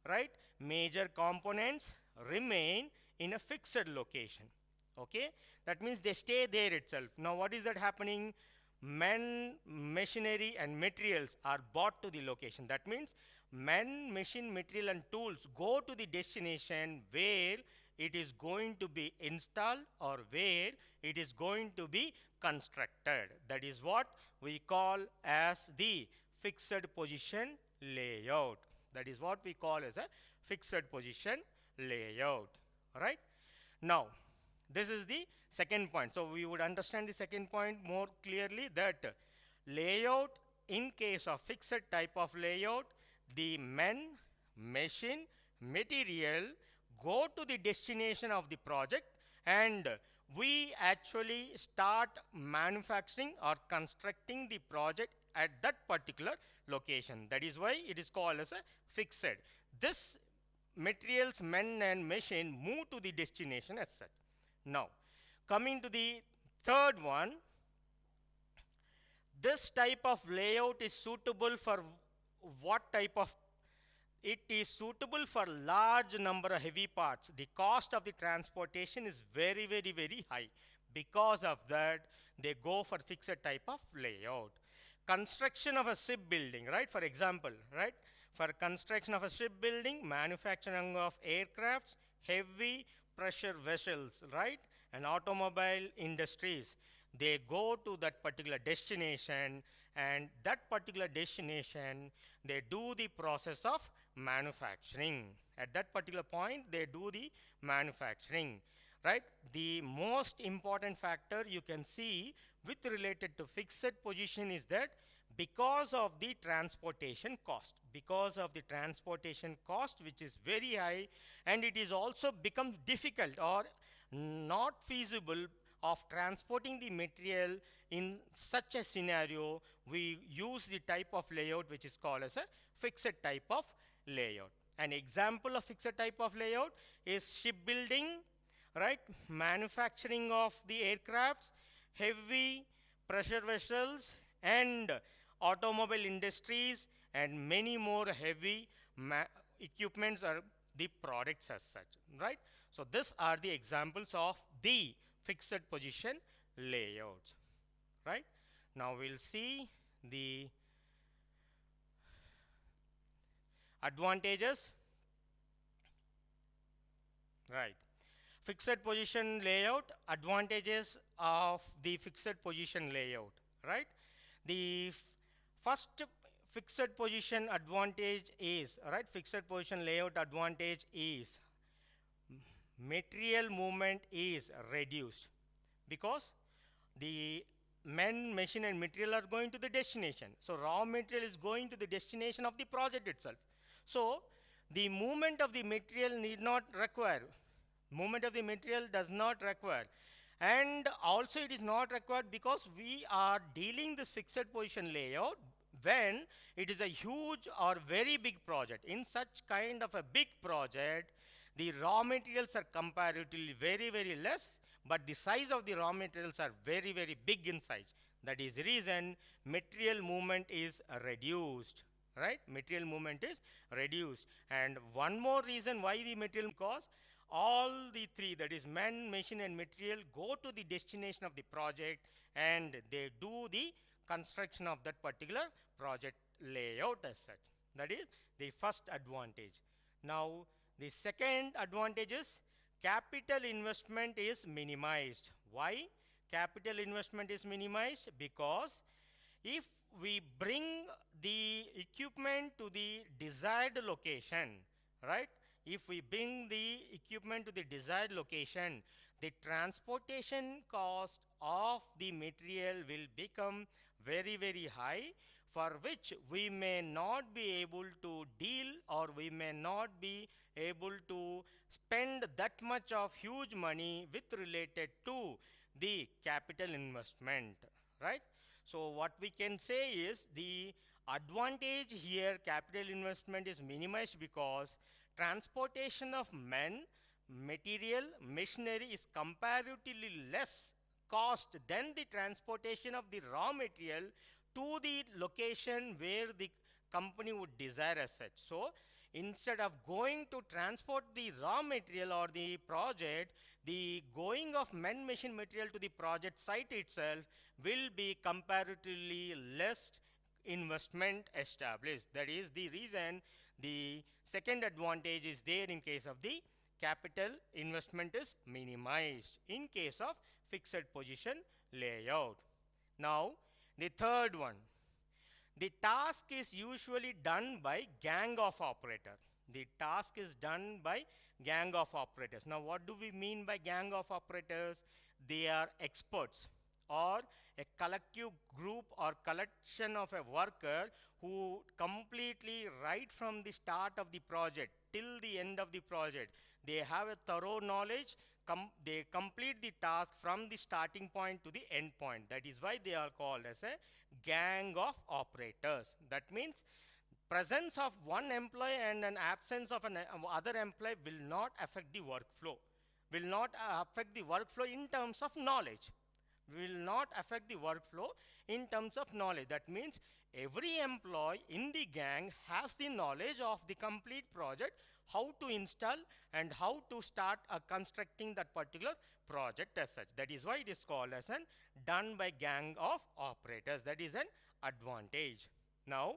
right, major components remain in a fixed location. Okay, that means they stay there itself. Now, what is that happening? Men, machinery, and materials are brought to the location. That means men, machine, material, and tools go to the destination where it is going to be installed or where it is going to be constructed. That is what we call as the fixed position layout. That is what we call as a fixed position layout. All right. Now, this is the second point. So, we would understand the second point more clearly, that layout, in case of fixed type of layout, the men, machine, material go to the destination of the project and we actually start manufacturing or constructing the project at that particular location. That is why it is called as a fixed. This materials, men and machine move to the destination as such. Now, coming to the third one, this type of layout is suitable for what type of? It is suitable for large number of heavy parts. The cost of the transportation is very, very, very high. Because of that, they go for fixed type of layout. Construction of a shipbuilding, right? For example, right? For construction of a shipbuilding, manufacturing of aircrafts, heavy pressure vessels, right? And automobile industries, they go to that particular destination, and that particular destination, they do the process of manufacturing. At that particular point, they do the manufacturing, right? The most important factor you can see with related to fixed position is that because of the transportation cost, which is very high, and it is also becomes difficult or not feasible of transporting the material in such a scenario, we use the type of layout which is called as a fixed type of layout. An example of fixed type of layout is shipbuilding, right? Manufacturing of the aircrafts, heavy pressure vessels, and automobile industries, and many more heavy equipments are the products as such, right? So, these are the examples of the fixed position layouts, right? Now, we will see the advantages, right? Fixed position layout, advantages of the fixed position layout, right? The first fixed position advantage is, right, fixed position layout advantage is material movement is reduced, because the men, machine and material are going to the destination. So, raw material is going to the destination of the project itself. So, the movement of the material need not require, movement of the material does not require, and also it is not required because we are dealing this fixed position layout when it is a huge or very big project. In such kind of a big project, the raw materials are comparatively very, very less, but the size of the raw materials are very, very big in size. That is the reason material movement is reduced, right? Material movement is reduced. And one more reason why the material, because all the three, that is man, machine and material, go to the destination of the project and they do the construction of that particular project layout as such. That is the first advantage. Now, the second advantage is capital investment is minimized. Why capital investment is minimized? Because if we bring the equipment to the desired location, right? If we bring the equipment to the desired location, the transportation cost of the material will become very, very high. for which we may not be able to deal, or we may not be able to spend that much of huge money with related to the capital investment, right? So what we can say is the advantage here, capital investment is minimized because transportation of men, material, machinery is comparatively less cost than the transportation of the raw material to the location where the company would desire as such. So instead of going to transport the raw material or the project, the going of men, machine, material to the project site itself will be comparatively less investment established. That is the reason the second advantage is there in case of the capital investment is minimized in case of fixed position layout. Now, the third one, the task is usually done by gang of operator. The task is done by gang of operators. Now, what do we mean by gang of operators? They are experts or a collective group or collection of a worker who completely, right from the start of the project till the end of the project, they have a thorough knowledge. They complete the task from the starting point to the end point. That is why they are called as a gang of operators. That means presence of one employee and an absence of an other employee will not affect the workflow, will not affect the workflow in terms of knowledge, will not affect the workflow in terms of knowledge. That means every employee in the gang has the knowledge of the complete project, how to install and how to start constructing that particular project as such. That is why it is called as an done by gang of operators. That is an advantage. Now,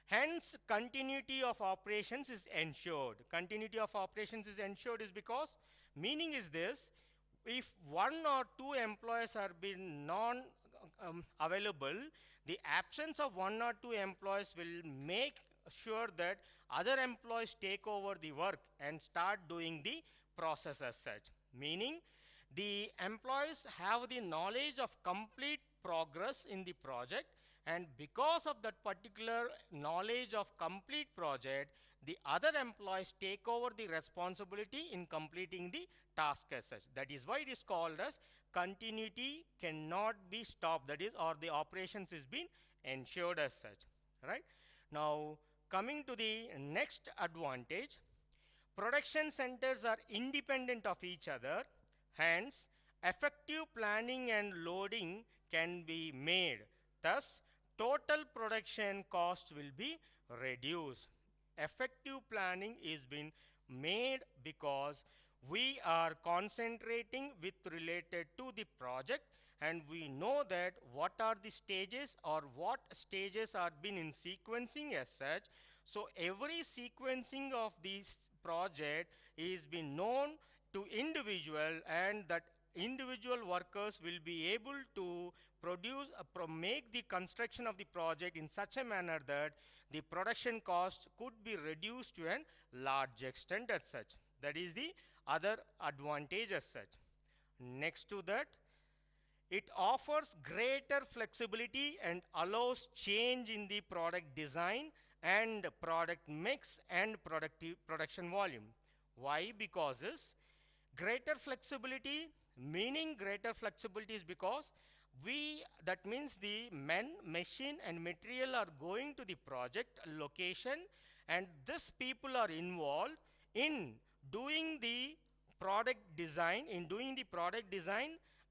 hence continuity of operations is ensured. Continuity of operations is ensured is because meaning is this: if one or two employees are being non available, the absence of one or two employees will make sure that other employees take over the work and start doing the process as such. Meaning the employees have the knowledge of complete progress in the project, and because of that particular knowledge of complete project, the other employees take over the responsibility in completing the task as such. That is why it is called as continuity cannot be stopped, that is, or the operations is being ensured as such, right? Now, coming to the next advantage, production centers are independent of each other, hence effective planning and loading can be made. Thus, total production cost will be reduced. Effective planning is being made because we are concentrating with related to the project, and we know that what are the stages or what stages are been in sequencing as such. So every sequencing of this project is been known to individual, and that individual workers will be able to produce make the construction of the project in such a manner that the production cost could be reduced to a large extent as such. That is the other advantage as such. Next to that, it offers greater flexibility and allows change in the product design and product mix and production volume. Why? Because is greater flexibility. Meaning greater flexibility is because that means the men, machine and material are going to the project location, and these people are involved in doing the product design,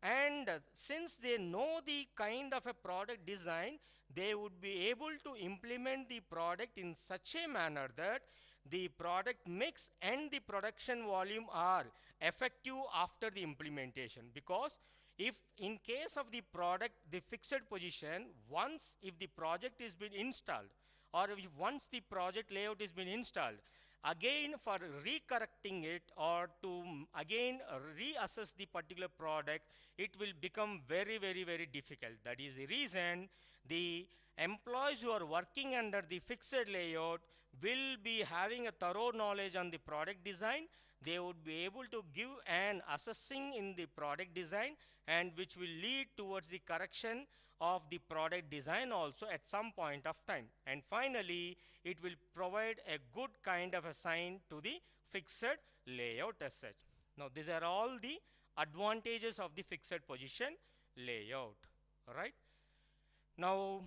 and since they know the kind of a product design, they would be able to implement the product in such a manner that the product mix and the production volume are effective after the implementation. Because if in case of the product, the fixed position, once if the project is been installed, or if once the project layout is been installed, again for recorrecting it or to again reassess the particular product, it will become very, very, very difficult. That is the reason the employees who are working under the fixed layout will be having a thorough knowledge on the product design. they would be able to give an assessing in the product design, and which will lead towards the correction of the product design also at some point of time. And finally, it will provide a good kind of a sign to the fixed layout as such. Now, these are all the advantages of the fixed position layout. All right. Now,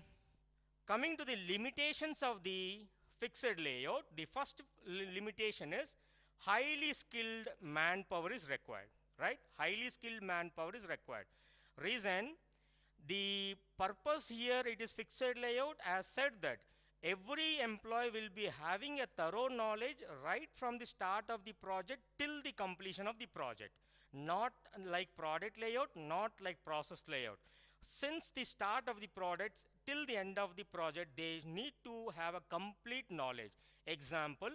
coming to the limitations of the fixed layout, the first limitation is highly skilled manpower is required, right? Highly skilled manpower is required. Reason, the purpose here it is fixed layout, as said that every employee will be having a thorough knowledge right from the start of the project till the completion of the project. Not like product layout, not like process layout. Since the start of the product till the end of the project, they need to have a complete knowledge. Example,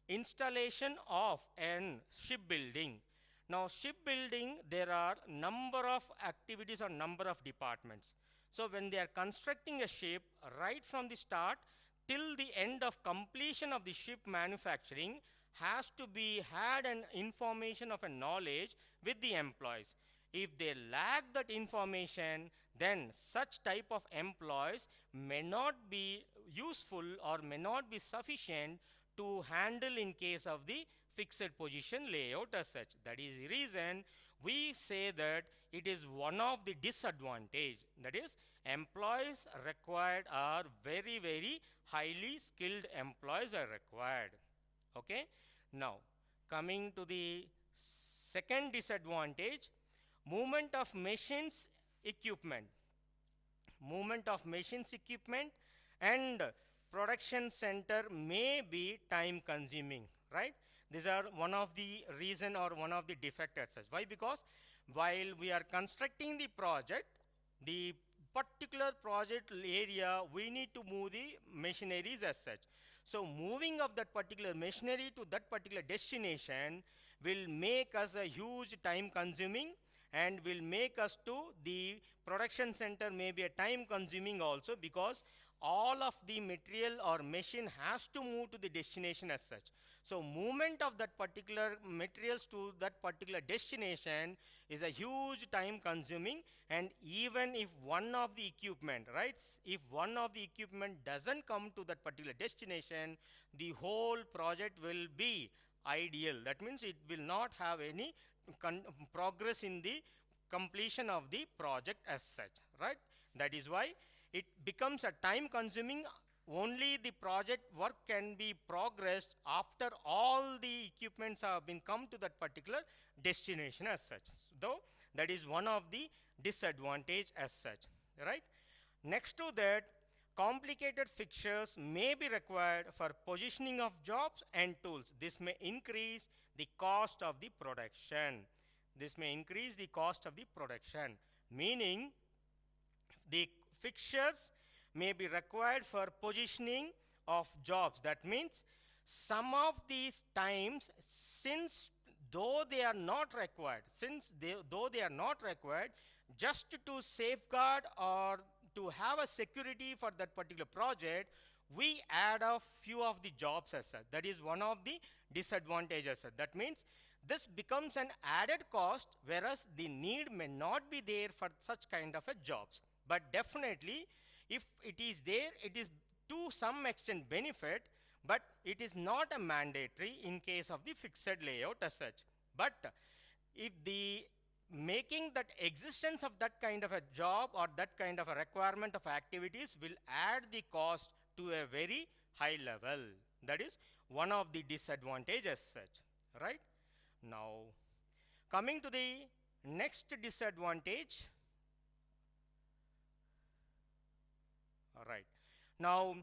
installation of an shipbuilding. Now, shipbuilding, there are number of activities or number of departments. So when they are constructing a ship, right from the start till the end of completion of the ship manufacturing, has to be had an information of a knowledge with the employees. If they lack that information, then such type of employees may not be useful or may not be sufficient to handle in case of the fixed position layout as such. That is the reason we say that it is one of the disadvantage. That is, employees required are very, very highly skilled employees are required. Okay. Now, coming to the second disadvantage, movement of machines, equipment. Movement of machines, equipment and production center may be time consuming, right? These are one of the reason or one of the defect as such. Why? Because while we are constructing the project, the particular project area, we need to move the machineries as such. So moving of that particular machinery to that particular destination will make us a huge time consuming, and will make us to the production center may be a time consuming also, because all of the material or machine has to move to the destination as such. So movement of that particular materials to that particular destination is a huge time consuming, and even if one of the equipment, right, if one of the equipment doesn't come to that particular destination, the whole project will be ideal. That means it will not have any progress in the completion of the project as such, right? That is why it becomes a time consuming. Only the project work can be progressed after all the equipments have been come to that particular destination as such. Though that is one of the disadvantage as such, right? Next to that, complicated fixtures may be required for positioning of jobs and tools. This may increase the cost of the production. This may increase the cost of the production, meaning the fixtures may be required for positioning of jobs. That means some of these times, since though they are not required, though they are not required, just to safeguard or to have a security for that particular project, we add a few of the jobs as such. That is one of the disadvantages. That means this becomes an added cost, whereas the need may not be there for such kind of a jobs. But definitely, if it is there, it is to some extent benefit, but it is not a mandatory in case of the fixed layout as such. But if the making that existence of that kind of a job or that kind of a requirement of activities will add the cost to a very high level. That is one of the disadvantages as such, right? Now, coming to the next disadvantage. All right. Now,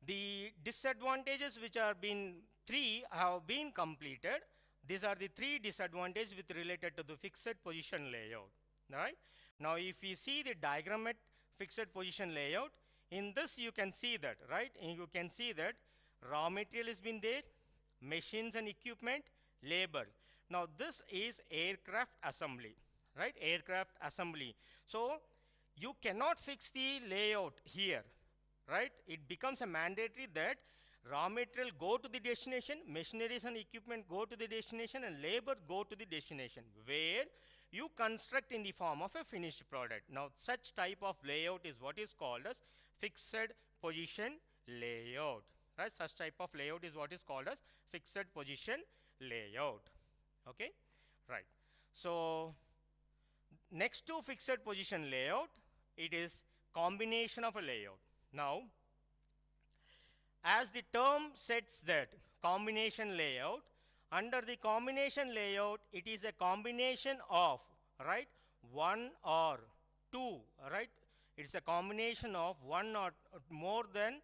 the disadvantages which are been three have been completed. These are the three disadvantages with related to the fixed position layout. All right. Now, if we see the diagram at fixed position layout, in this you can see that, right? And you can see that raw material has been there, machines and equipment, labor. Now, this is aircraft assembly, right? Aircraft assembly. So, you cannot fix the layout here, right? It becomes a mandatory that Raw material go to the destination, machineries and equipment go to the destination, and labor go to the destination, where you construct in the form of a finished product. Now, such type of layout is what is called as fixed position layout. Right? Such type of layout is what is called as fixed position layout. Okay? Right. So, next to fixed position layout, it is combination of a layout. Now, as the term sets that combination layout, under the combination layout, it is a combination of, right, one or two, right? It's a combination of one or more than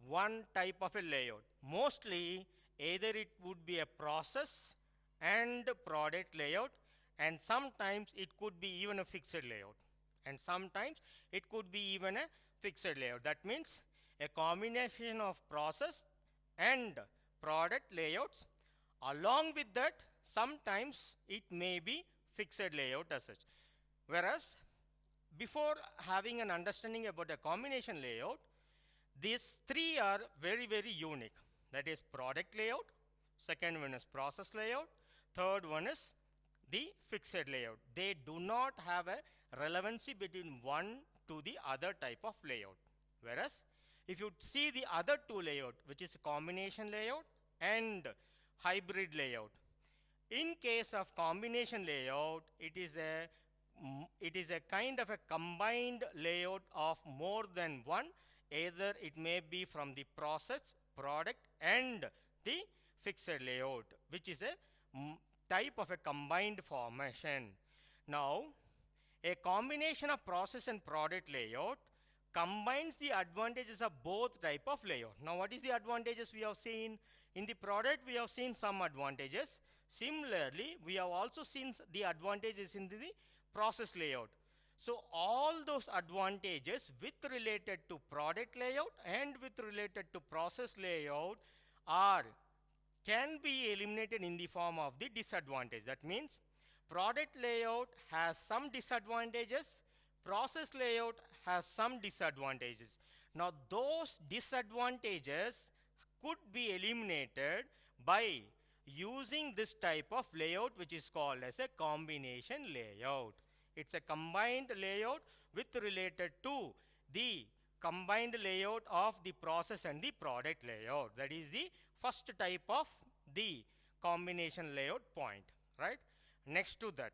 one type of a layout. Mostly, either it would be a process and product layout, and sometimes it could be even a fixed layout, and sometimes it could be even a fixed layout. That means a combination of process and product layouts. Along with that, sometimes it may be fixed layout as such. Whereas, before having an understanding about a combination layout, these three are very, very unique. That is product layout, second one is process layout, third one is the fixed layout. They do not have a relevancy between one to the other type of layout. Whereas, if you see the other two layout, which is combination layout and hybrid layout. In case of combination layout, it is a kind of a combined layout of more than one. Either it may be from the process, product, and the fixed layout, which is a type of a combined formation. Now, a combination of process and product layout combines the advantages of both type of layout. Now, what is the advantages we have seen? In the product, we have seen some advantages. Similarly, we have also seen the advantages in the process layout. So, all those advantages with related to product layout and with related to process layout can be eliminated in the form of the disadvantage. That means, product layout has some disadvantages, process layout has some disadvantages. Now, those disadvantages could be eliminated by using this type of layout, which is called as a combination layout. It's a combined layout with related to the combined layout of the process and the product layout. That is the first type of the combination layout point, right? Next to that,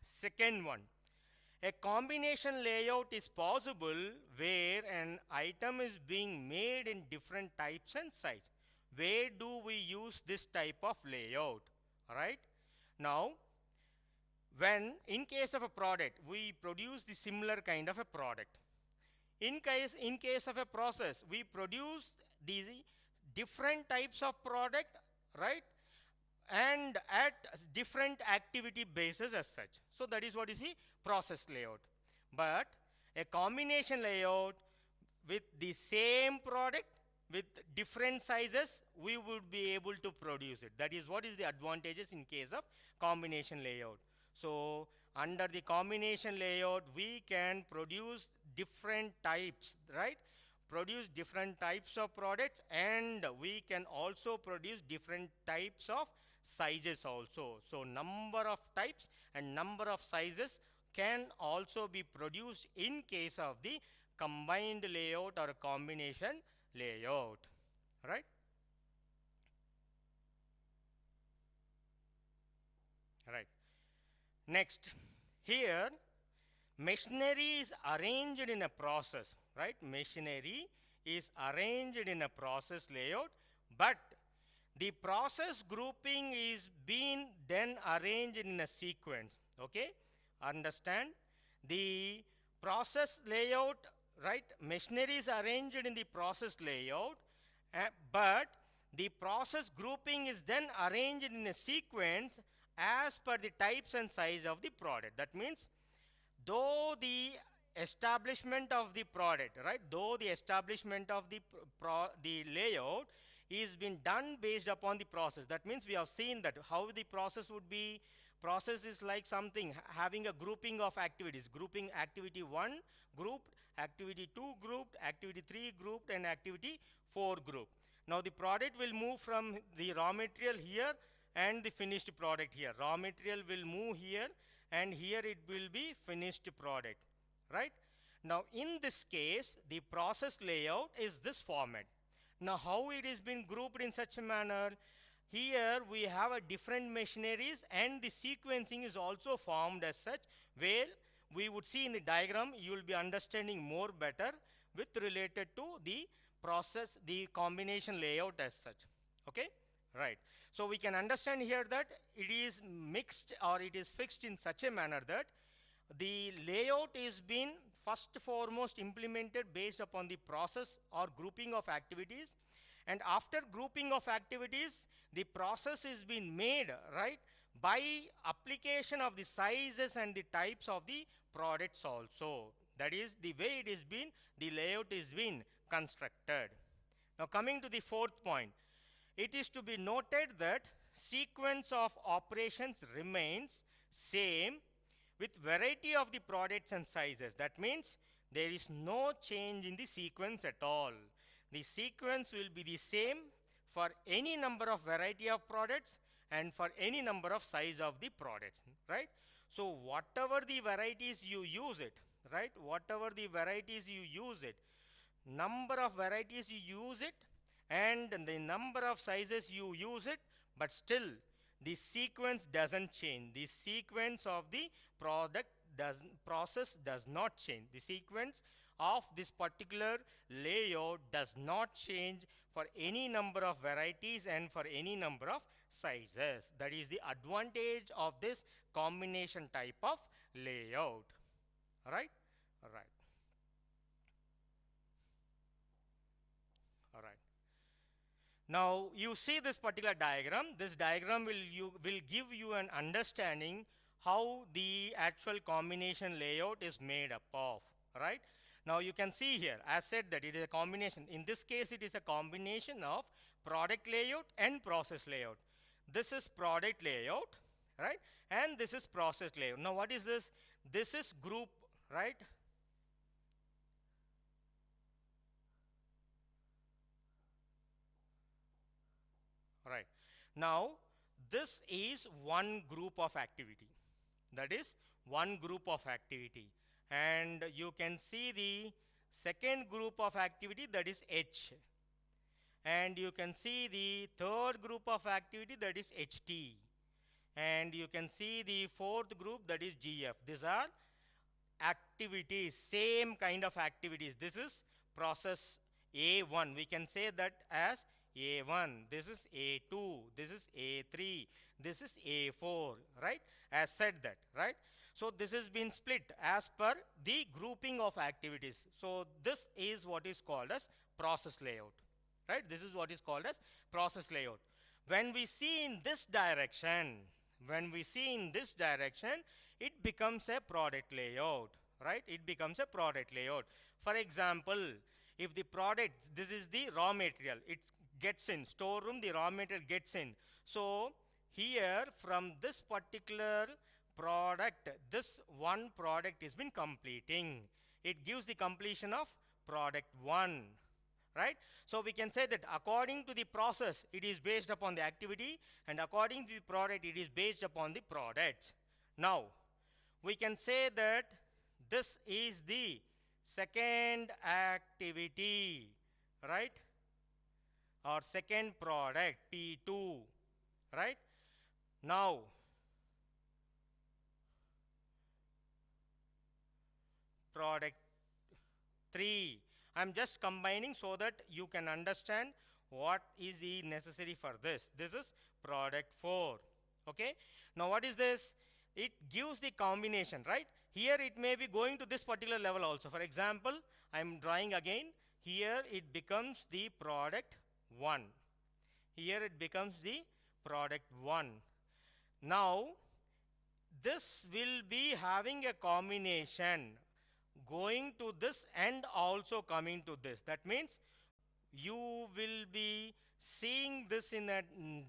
second one, a combination layout is possible where an item is being made in different types and size. Where do we use this type of layout? Right? Now, when in case of a product, we produce the similar kind of a product. In case of a process, we produce these different types of product, right? And at different activity bases as such. So that is what is the process layout. But a combination layout with the same product with different sizes, we would be able to produce it. That is what is the advantages in case of combination layout. So under the combination layout, we can produce different types, right? Produce different types of products, and we can also produce different types of sizes also. So number of types and number of sizes can also be produced in case of the combined layout or combination layout, right? Right. Next, here machinery is arranged in a process, right? Machinery is arranged in a process layout, but the process grouping is being then arranged in a sequence. Okay, understand? The process layout, right? Machinery is arranged in the process layout, but the process grouping is then arranged in a sequence as per the types and size of the product. That means, though the establishment of the product, right? Though the establishment of the layout is been done based upon the process. That means we have seen that how the process would be. Process is like something having a grouping of activities. Grouping activity 1 grouped, activity 2 grouped, activity 3 grouped, and activity 4 grouped. Now the product will move from the raw material here and the finished product here. Raw material will move here and here it will be finished product, right? Now in this case, the process layout is this format. Now how it is been grouped in such a manner? Here we have a different machineries and the sequencing is also formed as such, where we would see in the diagram, you will be understanding more better with related to the process, the combination layout as such. Okay, right. So we can understand here that it is mixed or it is fixed in such a manner that the layout is been first foremost implemented based upon the process or grouping of activities, and after grouping of activities the process is being made, right, by application of the sizes and the types of the products also. That is the way it is been, the layout is been constructed. Now coming to the fourth point, it is to be noted that sequence of operations remains same with variety of the products and sizes. That means there is no change in the sequence at all. The sequence will be the same for any number of variety of products and for any number of size of the products, right? So whatever the varieties you use it, right? Whatever the varieties you use it, number of varieties you use it and the number of sizes you use it, but still the sequence doesn't change. The sequence of the process does not change. The sequence of this particular layout does not change for any number of varieties and for any number of sizes. That is the advantage of this combination type of layout. All right? All right. All right. Now you see this particular diagram. This diagram will give you an understanding how the actual combination layout is made up of, right? Now you can see here, as said, that it is a combination. In this case, it is a combination of product layout and process layout. This is product layout, right? And this is process layout. Now what is this? This is group, right? Right. Now this is one group of activity. That is one group of activity. And you can see the second group of activity, that is H. And you can see the third group of activity, that is HT. And you can see the fourth group, that is GF. These are activities, same kind of activities. This is process A1. We can say that as A1, this is A2, this is A3, this is A4, right? As said that, right? So this has been split as per the grouping of activities. So this is what is called as process layout, right? This is what is called as process layout. When we see in this direction, it becomes a product layout, right? It becomes a product layout. For example, if the product, this is the raw material, it gets in storeroom, the raw material gets in. So here from this particular product, this one product has been completing. It gives the completion of product 1, right? So we can say that according to the process, it is based upon the activity, and according to the product, it is based upon the product. Now we can say that this is the second activity, right? Or second product, P2, right? Now product 3, I'm just combining so that you can understand what is the necessary for this. This is product 4. Okay, now what is this? It gives the combination, right? Here it may be going to this particular level also. For example, I'm drawing again. Here it becomes the product 1. Here it becomes the product 1. Now this will be having a combination going to this and also coming to this. That means you will be seeing this in a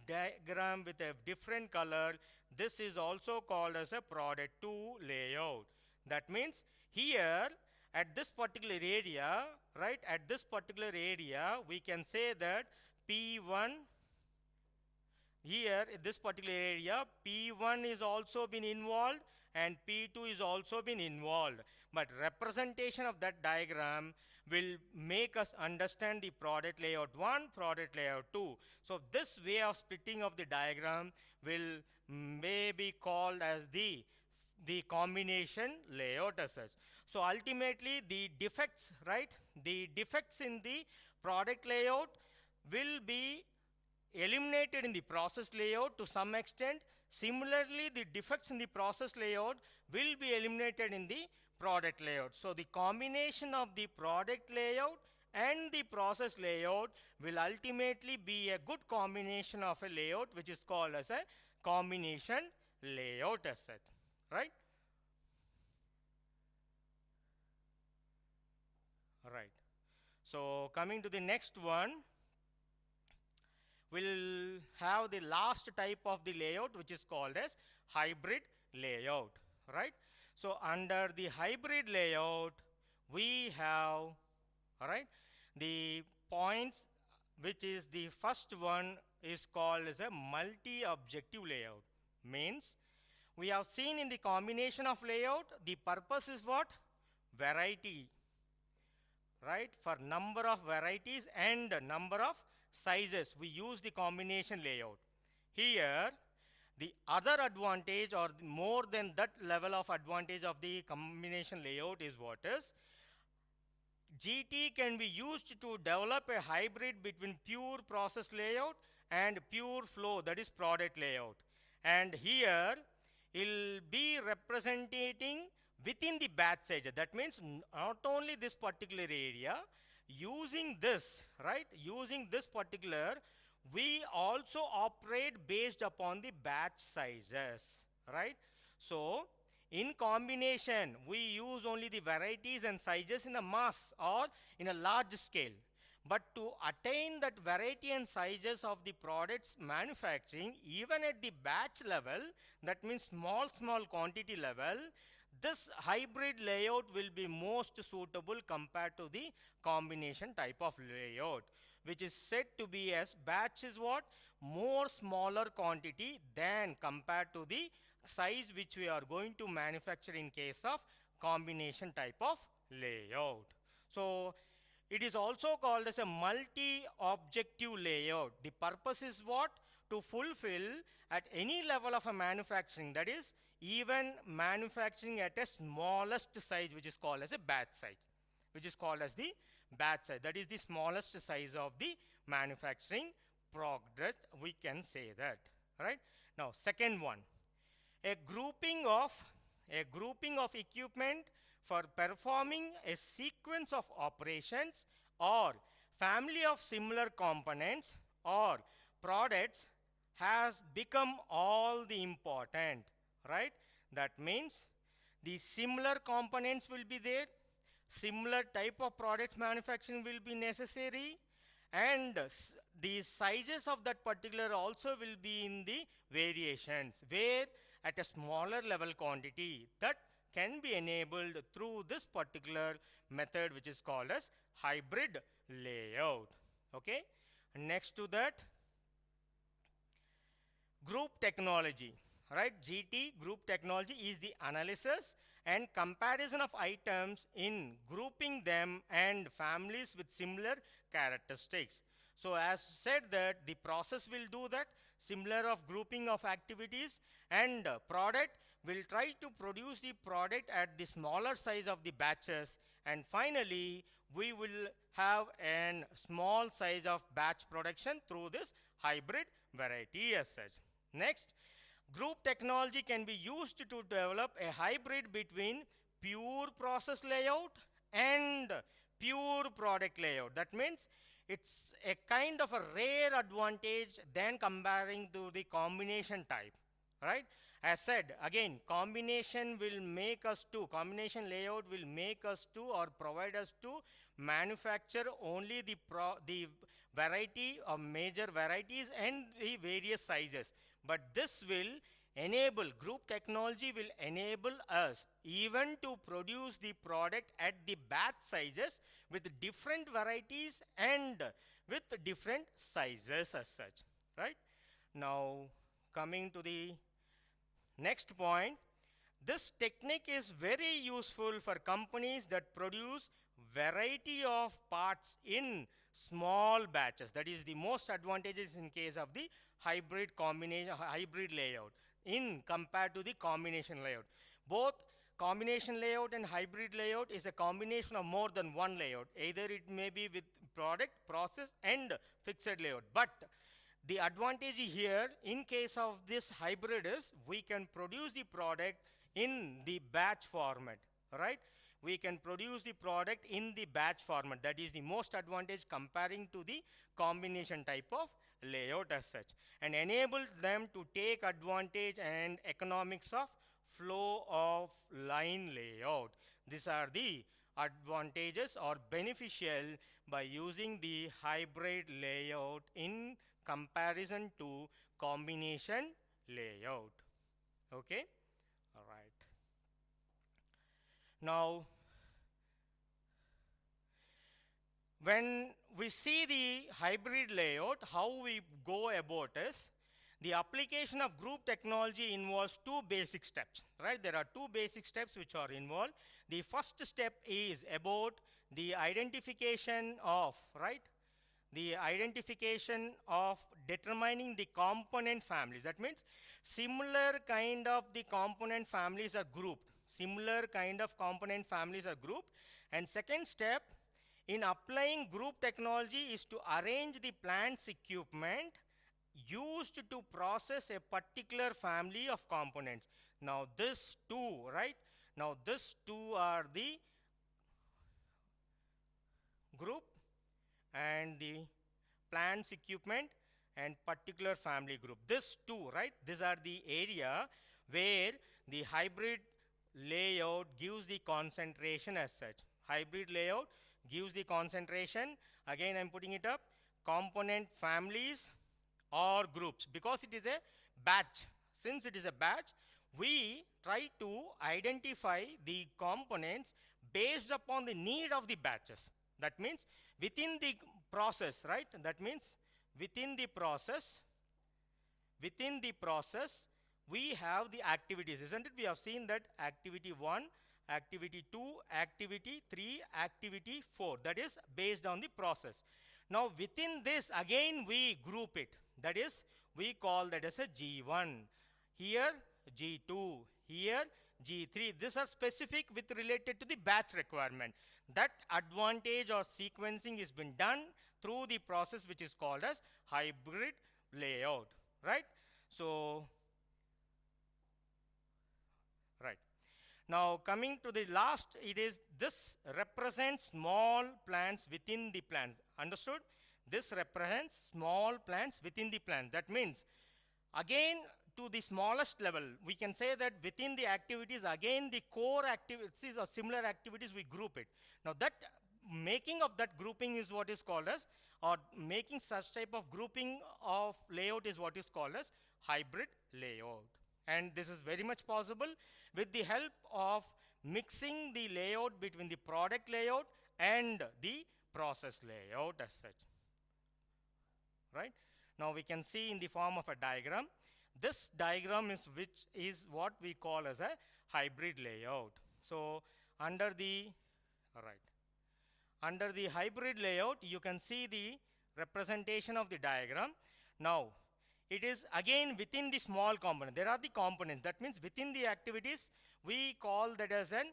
diagram with a different color. This is also called as a product 2 layout. That means here at this particular area, right, at this particular area, we can say that P1 here in this particular area, P1 is also been involved and P2 is also been involved. But representation of that diagram will make us understand the product layout 1, product layout 2. So this way of splitting of the diagram will may be called as the combination layout as such. So ultimately the defects, right? The defects in the product layout will be eliminated in the process layout to some extent. Similarly, the defects in the process layout will be eliminated in the product layout. So the combination of the product layout and the process layout will ultimately be a good combination of a layout, which is called as a combination layout as such, right? Right. So coming to the next one, we'll have the last type of the layout, which is called as hybrid layout, right? So under the hybrid layout, we have, all right, the points, which is the first one is called as a multi-objective layout. Means we have seen in the combination of layout, the purpose is what? Variety, right? For number of varieties and number of sizes, we use the combination layout. Here, the other advantage or more than that level of advantage of the combination layout is what is? GT can be used to develop a hybrid between pure process layout and pure flow, that is product layout. And here, it will be representing within the batch size. That means not only this particular area, using this, right? Using this particular, we also operate based upon the batch sizes, right? So in combination, we use only the varieties and sizes in a mass or in a large scale. But to attain that variety and sizes of the products manufacturing, even at the batch level, that means small quantity level, this hybrid layout will be most suitable compared to the combination type of layout, which is said to be as batch is what? More smaller quantity than compared to the size which we are going to manufacture in case of combination type of layout. So it is also called as a multi-objective layout. The purpose is what? To fulfill at any level of a manufacturing, that is even manufacturing at a smallest size, which is called as a batch size, which is called as the batch size. That is the smallest size of the manufacturing product, we can say that, right? Now, second one, a grouping of equipment for performing a sequence of operations or family of similar components or products has become all the important, right? That means the similar components will be there, similar type of products manufacturing will be necessary, and the sizes of that particular also will be in the variations, where at a smaller level quantity that can be enabled through this particular method, which is called as hybrid layout. Okay, next to that, group technology, right? GT, group technology, is the analysis and comparison of items in grouping them and families with similar characteristics. So as said that the process will do that, similar of grouping of activities, and product will try to produce the product at the smaller size of the batches, and finally we will have a small size of batch production through this hybrid variety as such. Next, group technology can be used to develop a hybrid between pure process layout and pure product layout. That means it's a kind of a rare advantage than comparing to the combination type, right? As said, again, combination layout will make us to or provide us to manufacture only the variety of major varieties and the various sizes. But this will Group technology will enable us even to produce the product at the batch sizes with different varieties and with different sizes as such, right? Now, coming to the next point, this technique is very useful for companies that produce variety of parts in small batches. That is the most advantageous in case of the hybrid combination, hybrid layout in compared to the combination layout. Both combination layout and hybrid layout is a combination of more than one layout. Either it may be with product, process and fixed layout. But the advantage here in case of this hybrid is we can produce the product in the batch format, right? We can produce the product in the batch format. That is the most advantage comparing to the combination type of layout as such, and enable them to take advantage and economics of flow of line layout. These are the advantages or beneficial by using the hybrid layout in comparison to combination layout. Okay, all right. Now, when we see the hybrid layout, how we go about is the application of group technology involves two basic steps, right? There are two basic steps which are involved. The first step is about the identification of, right? The identification of determining the component families. That means similar kind of the component families are grouped. Similar kind of component families are grouped. And second step in applying group technology is to arrange the plant's equipment used to process a particular family of components. Now this two, right? Now this two are the group and the plants equipment and particular family group. This two, right? These are the area where the hybrid layout gives the concentration as such. Hybrid layout gives the concentration. Again, I'm putting it up. Component families or groups, because it is a batch. Since it is a batch, we try to identify the components based upon the need of the batches. That means within the process, right? That means within the process, we have the activities, isn't it? We have seen that activity 1, activity 2, activity 3, activity 4. That is based on the process. Now within this, again we group it. That is, we call that as a G1. Here G2, here G3. These are specific with related to the batch requirement. That advantage or sequencing has been done through the process which is called as hybrid layout, right? So, right. Now coming to the last, it is this represents small plants within the plants. Understood? This represents small plants within the plant. That means, again, to the smallest level, we can say that within the activities, again, the core activities or similar activities, we group it. Now that making of that grouping is what is called as, or making such type of grouping of layout is what is called as hybrid layout. And this is very much possible with the help of mixing the layout between the product layout and the process layout as such. Right? Now we can see in the form of a diagram. This diagram is which is what we call as a hybrid layout. So under the hybrid layout, you can see the representation of the diagram. Now it is again within the small component. There are the components. That means within the activities, we call that as an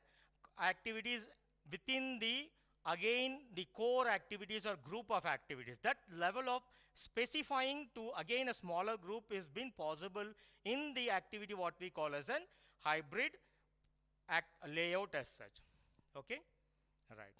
activities within the, again, the core activities or group of activities. That level of specifying to again a smaller group is been possible in the activity what we call as an hybrid layout as such. Okay, right.